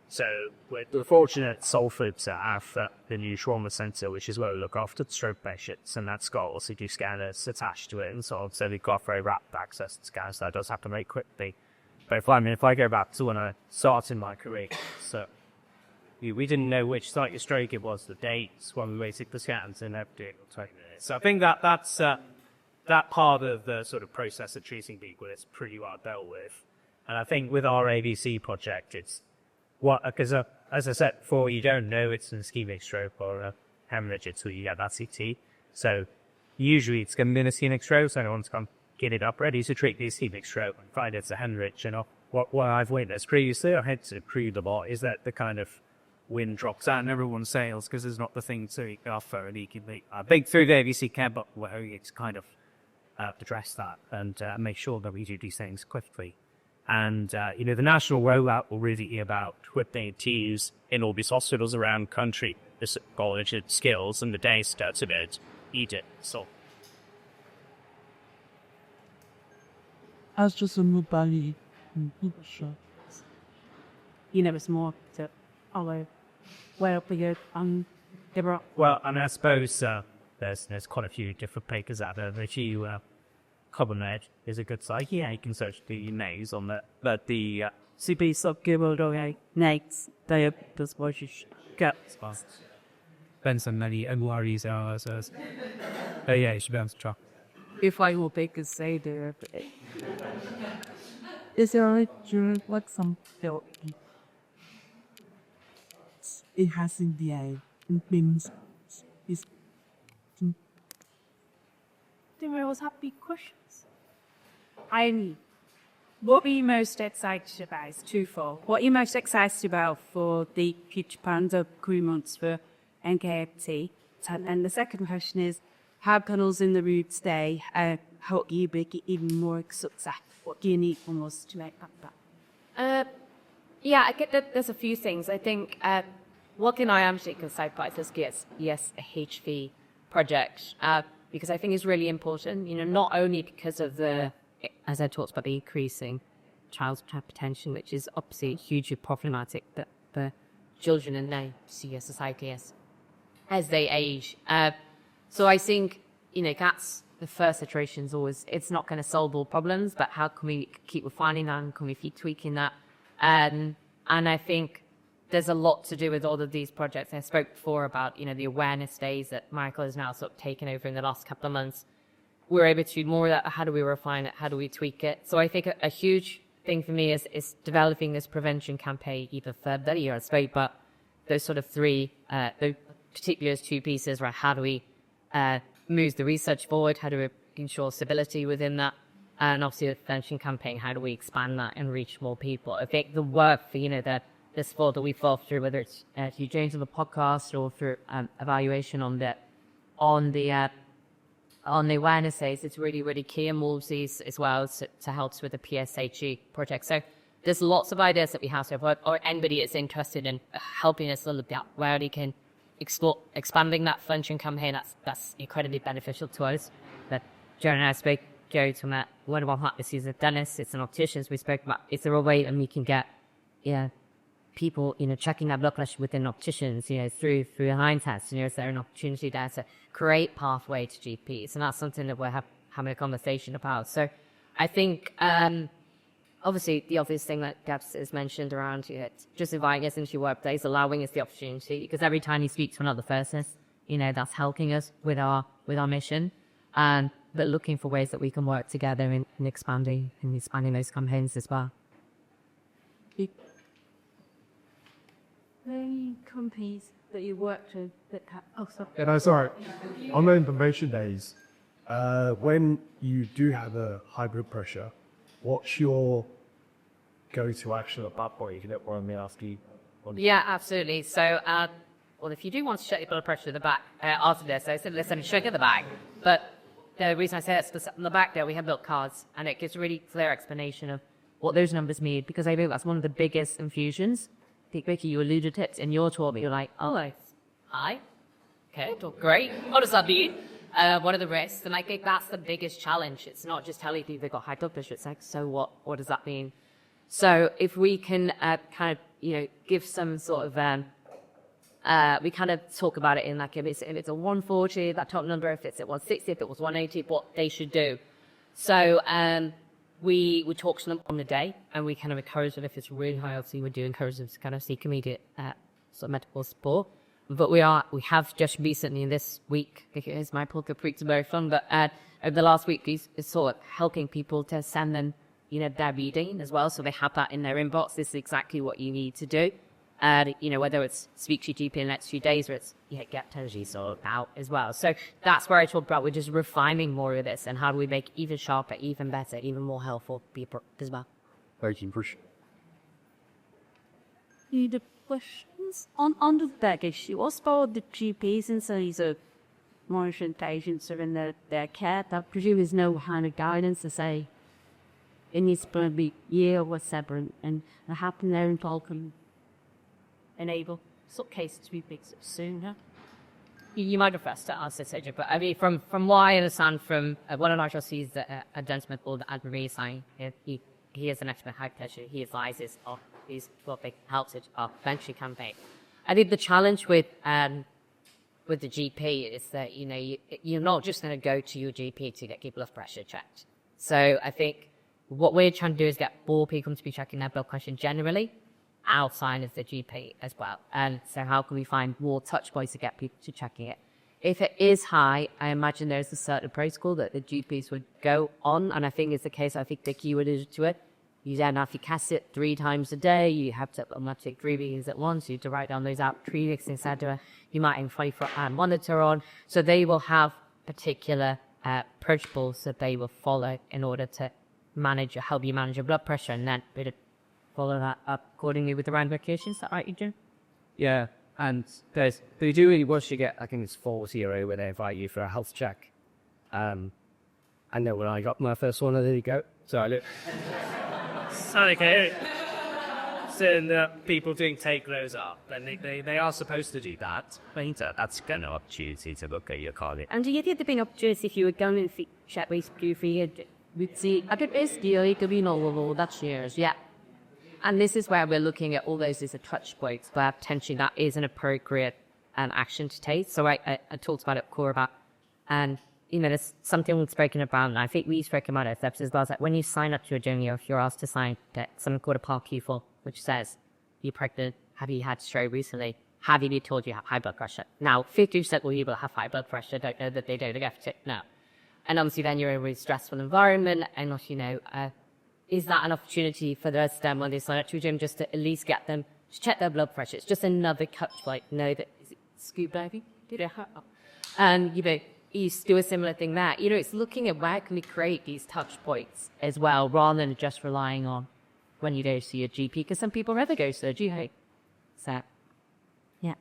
so. We're fortunate Salford to have the new trauma centre, which is where we look after the stroke patients, and that's got CT scanners attached to it, and so they've got very rapid access to scanners. That does have to make quickly. But if I go back to when I started my career, so we didn't know which site of stroke it was, the dates when we waited the scans, and everything 20 minutes. So I think that's that part of the sort of process of treating people is pretty well dealt with. And I think with our ABC project, it's because as I said before, you don't know it's an ischemic stroke or a hemorrhage until you get that CT. So usually it's going to be an ischemic stroke, so anyone's going to get it up ready to treat the ischemic stroke and find it's a hemorrhage, and what I've witnessed previously, I had to prove a lot, is that the kind of wind drops out and everyone sails because there's not the thing to offer, and he can be big through the ABC camp, but where it's kind of address that and make sure that we do these things quickly. And the national rollout will really be about equipping teams in all these hospitals around the country, this college and skills, and the day starts about eat it. So As just a mobile It's more to although well bigger Deborah. well, and I suppose there's quite a few different papers out there. If you Carbonate is a good site. Yeah, you can search the names on that. But the CB subgibble next day does what you get. Benson many NYRs are as oh yeah, you should be able to track. If I will big as say there. Is there like some felt it has in the eye and means is Do we always have big questions? What are you most excited about is twofold. What are you most excited about for the future plans of crew months for NKMT? And the second question is, how panels in the route today help you make it even more success? What do you need from us to make that happen? Yeah, I get that there's a few things. I think what can I am taking side by this yes, a HV project, because I think it's really important, not only because of the, as I talked about, the increasing child hypertension, which is obviously hugely problematic for children in the society as they age. So I think, that's the first iteration is always, it's not going to solve all problems, but how can we keep refining that and can we keep tweaking that? And I think there's a lot to do with all of these projects. I spoke before about, the awareness days that Michael has now sort of taken over in the last couple of months. We're able to do more of that. How do we refine it? How do we tweak it? So I think a huge thing for me is developing this prevention campaign even further. I spoke about those sort of three, particularly those two pieces, right? How do we move the research forward? How do we ensure stability within that? And obviously the prevention campaign, how do we expand that and reach more people? I think the work for, the sport that we fall through, whether it's Hugh James on the podcast or through evaluation on the awareness days, it's really, really key, and Wolsey's as well to help us with the PSHE project. So there's lots of ideas that we have, or anybody that's interested in helping us a little bit where they can explore expanding that prevention campaign. That's incredibly beneficial to us. But Joe and I spoke, Joe talking about one of our partners is a dentist, it's an optician, we spoke about, is there a way and we can get people, checking their blood pressure within opticians, through a hind test, is there an opportunity there to create pathway to GPs? And that's something that we're having a conversation about. So I think, obviously the obvious thing that Gabs has mentioned around just inviting us into your work days, allowing us the opportunity, because every time you speak to another person, that's helping us with our mission. But looking for ways that we can work together in expanding those campaigns as well. Any companies that you worked with that sorry. Yeah, no, sorry. On the information days, when you do have a high blood pressure, what's your go-to action at that point? You can let one of me after you. Yeah, absolutely. So, if you do want to check your blood pressure in the back after this, I said, listen, check in the back. But the reason I say that is in the back there, we have built cards, and it gives a really clear explanation of what those numbers mean, because I think that's one of the biggest infusions. I think, Vicky, you alluded to it in your talk, but you're like, hi, okay, great. What does that mean? What are the risks? And I think that's the biggest challenge. It's not just telling people they've got high blood pressure. It's like, so what? What does that mean? So if we can give some sort of, we kind of talk about it in like, if it's a 140, that top number, if it's at 160, if it was 180, what they should do. So we talk to them on the day, and we kind of encourage them. If it's really high, obviously we do encourage them to kind of seek immediate sort of medical support. But we have just recently, in this week, because my podcast weeks are very fun, but over the last week, is sort of helping people to send them, their reading as well, so they have that in their inbox. This is exactly what you need to do. Whether it's speak to your GP in the next few days, or it's get technology sorted out as well. So that's where I talked about we're just refining more of this, and how do we make even sharper, even better, even more helpful people as well. Thank you. The questions on the back issue. What about the GPs and so these are monitoring patients are in their care? I presume there's no kind of guidance to say it needs to be year or whatever, and happen there in bulk and enable sort of cases to be big sooner. You might have first to answer, Sergio, but I mean, from what I understand from one of our trustees, a gentleman called Adrian, he is an expert high pressure. He advises of these topic helps it prevention campaign. I think the challenge with the GP is that you're not just going to go to your GP to get your blood pressure checked. So I think what we're trying to do is get more people to be checking their blood pressure generally, outside of the GP as well. And so how can we find more touch points to get people to checking it? If it is high, I imagine there's a certain protocol that the GPs would go on, and I think it's the case, I think Vicky alluded to it. You then have to cast it 3 times a day, you have to take 3 readings at once, you have to write down those out, prefix, etc. You might have 24-hour monitor on, so they will have particular protocols that they will follow in order to help you manage your blood pressure, and then follow that up accordingly with the round medications. Is that right, Adrian? Yeah, and they do really once you get, I think it's 4-0 where they invite you for a health check. I know when I got my first one, I didn't go. So I look. Okay. So people doing take those up, and they are supposed to do that. But that's kind of opportunity to look at your card. And do you think there'd been opportunities if you were going to check with Geoffrey? We'd see, I think it's the could be normal, that's years, yeah. And this is where we're looking at all those as a touch points, where potentially that is an appropriate action to take. So I talked about it before about, and there's something we've spoken about, and I think we've spoken about it as well, is that when you sign up to a gym, if you're asked to sign something called a Part form, which says, you're pregnant, have you had stroke recently, have you been told you have high blood pressure? Now, 50% of people have high blood pressure don't know that they don't get it now. And obviously then you're in a really stressful environment, and is that an opportunity for the rest of them when they sign up to a gym just to at least get them to check their blood pressure? It's just another touch point. Know that, is it scuba diving? Did it hurt? And, you do a similar thing there. It's looking at where can we create these touch points as well, rather than just relying on when you go to your GP, because some people rather go to their GP. So, yeah.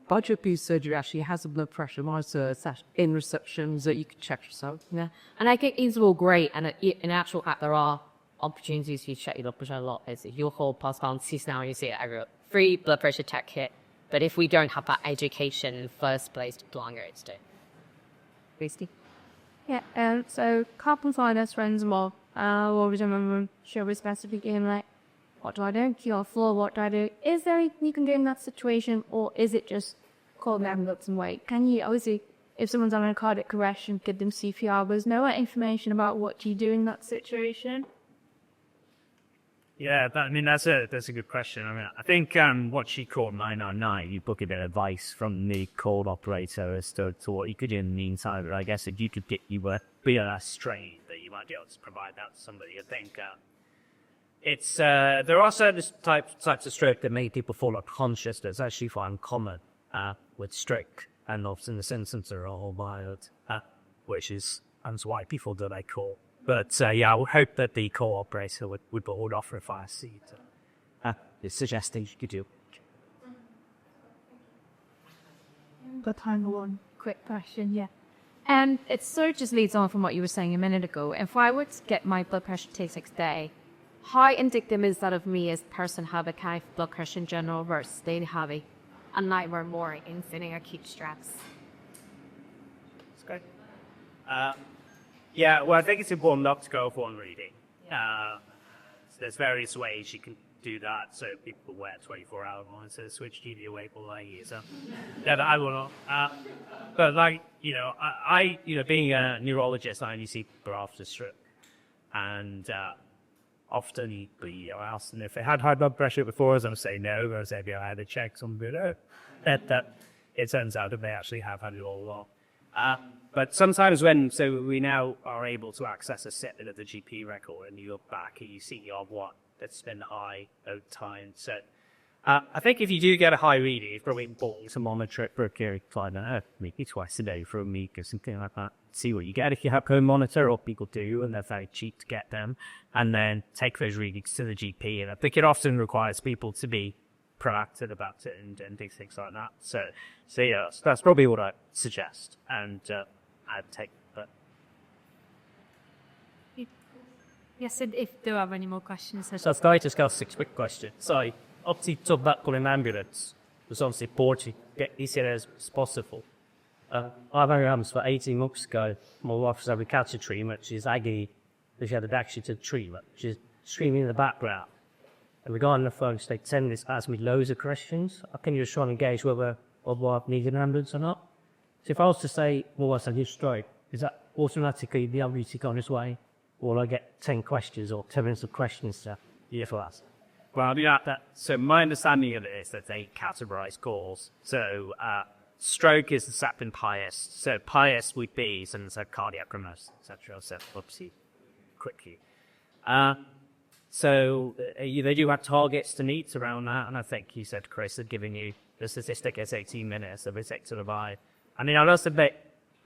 Budget B surgery actually has a blood pressure monitor in receptions that you can check yourself. Yeah. And I think these are all great, and in actual fact, there are opportunities for you to check your blood pressure a lot. Is your whole postpone now you see it everywhere. Free blood pressure check kit. But if we don't have that education in the first place, the longer it's doing. Christy? Yeah, so couple finance friends more. What would remember show a specific game like what do I do? Cure floor, what do I do? Is there anything you can do in that situation, or is it just call the ambulance and wait? Can you obviously, if someone's having a cardiac arrest, and give them CPR, there's no information about what you do in that situation? Yeah, that's a good question. I think what she called 999, you book a bit of advice from the call operator as to what you could do in the meantime. But I guess if you could get you a BLS strain, that you might be able to provide that to somebody. I think it's there are certain types of stroke that make people fall unconscious. That's actually quite uncommon with stroke, and often the symptoms are all mild, which is why people do they call. But I would hope that the call operator would offer a fire seat. Suggesting you could do. Got time for one quick question, yeah. And it sort of just leads on from what you were saying a minute ago. If I were to get my blood pressure taken next day, how indicative is that of me as a person having high blood pressure in general versus staying heavy and nightmare more in feeling acute stress? That's great. Yeah, well, I think it's important not to go for one reading. So there's various ways you can do that. So people wear 24-hour monitors, which keep you awake all night. So that I will not. But I being a neurologist, I only see people after stroke, and often you ask them if they had high blood pressure before, as I'm saying no, whereas if I had a check, some good. That it turns out that they actually have had it all along. But sometimes we now are able to access a snippet of the GP record, and you look back and you see what that's been high over time. So I think if you do get a high reading, it's probably important to monitor it for a period of time, maybe twice a day for a week or something like that. See what you get if you have home monitor, or people do, and they're very cheap to get them, and then take those readings to the GP. And I think it often requires people to be proactive about it and do things like that. So yeah, that's probably what I'd suggest, and I'd take that. Yes, and if there are any more questions. So I've got to discuss a quick question. So obviously, talk about calling an ambulance. It's obviously important to get as soon as possible. I've had ambulance for 18 months ago. My wife was having cancer treatment. She's agony. She had a reaction to the treatment. She's screaming in the background. And the guy on the phone stayed 10 minutes, asked me loads of questions. I can just try and engage whether my wife needs an ambulance or not. So if I was to say, well, I said, you stroke, is that automatically the ambulance is on its way? Or will I get 10 questions or 10 minutes of questions to you for us? Well, yeah, so my understanding of it is that they categorize calls. So stroke is the second highest. So highest would be some cardiac arrest, etc. So obviously quickly. So they do have targets to meet around that, and I think you said, Chris, had given you the statistic as 18 minutes of it to the vibe. And that's a bit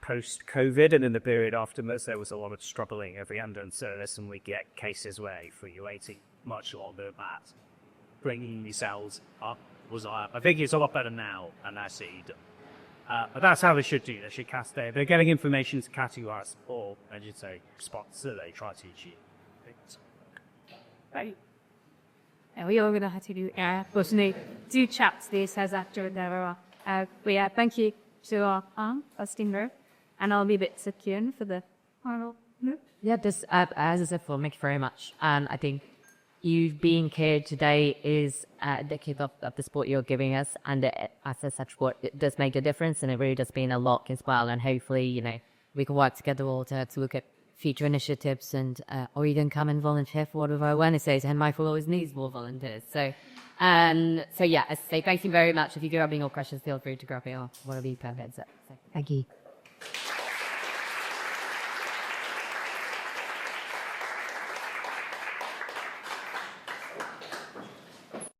post-COVID, and in the period afterwards, there was a lot of struggling of the ambulance service, and we get cases where for you waiting much longer than that, bringing your cells up was I think it's a lot better now, and that's it. But that's how they should do. They should categorize. They're getting information to categorize all, as you say, spots that they try to achieve. Right. We are going to have to do do chat today, says after Deborah. But yeah, thank you to our team there. And I'll be a bit secure for the final. Yeah, just as I said before, thank you very much. And I think you being here today is indicative of the support you're giving us. And as I said, it does make a difference, and it really does mean a lot as well. And hopefully, we can work together all to look at future initiatives and or even come and volunteer for one of our awareness days. And Mindful always needs more volunteers. So yeah, as I say, thank you very much. If you do have any more questions, feel free to grab me or one of you perfect. So thank you.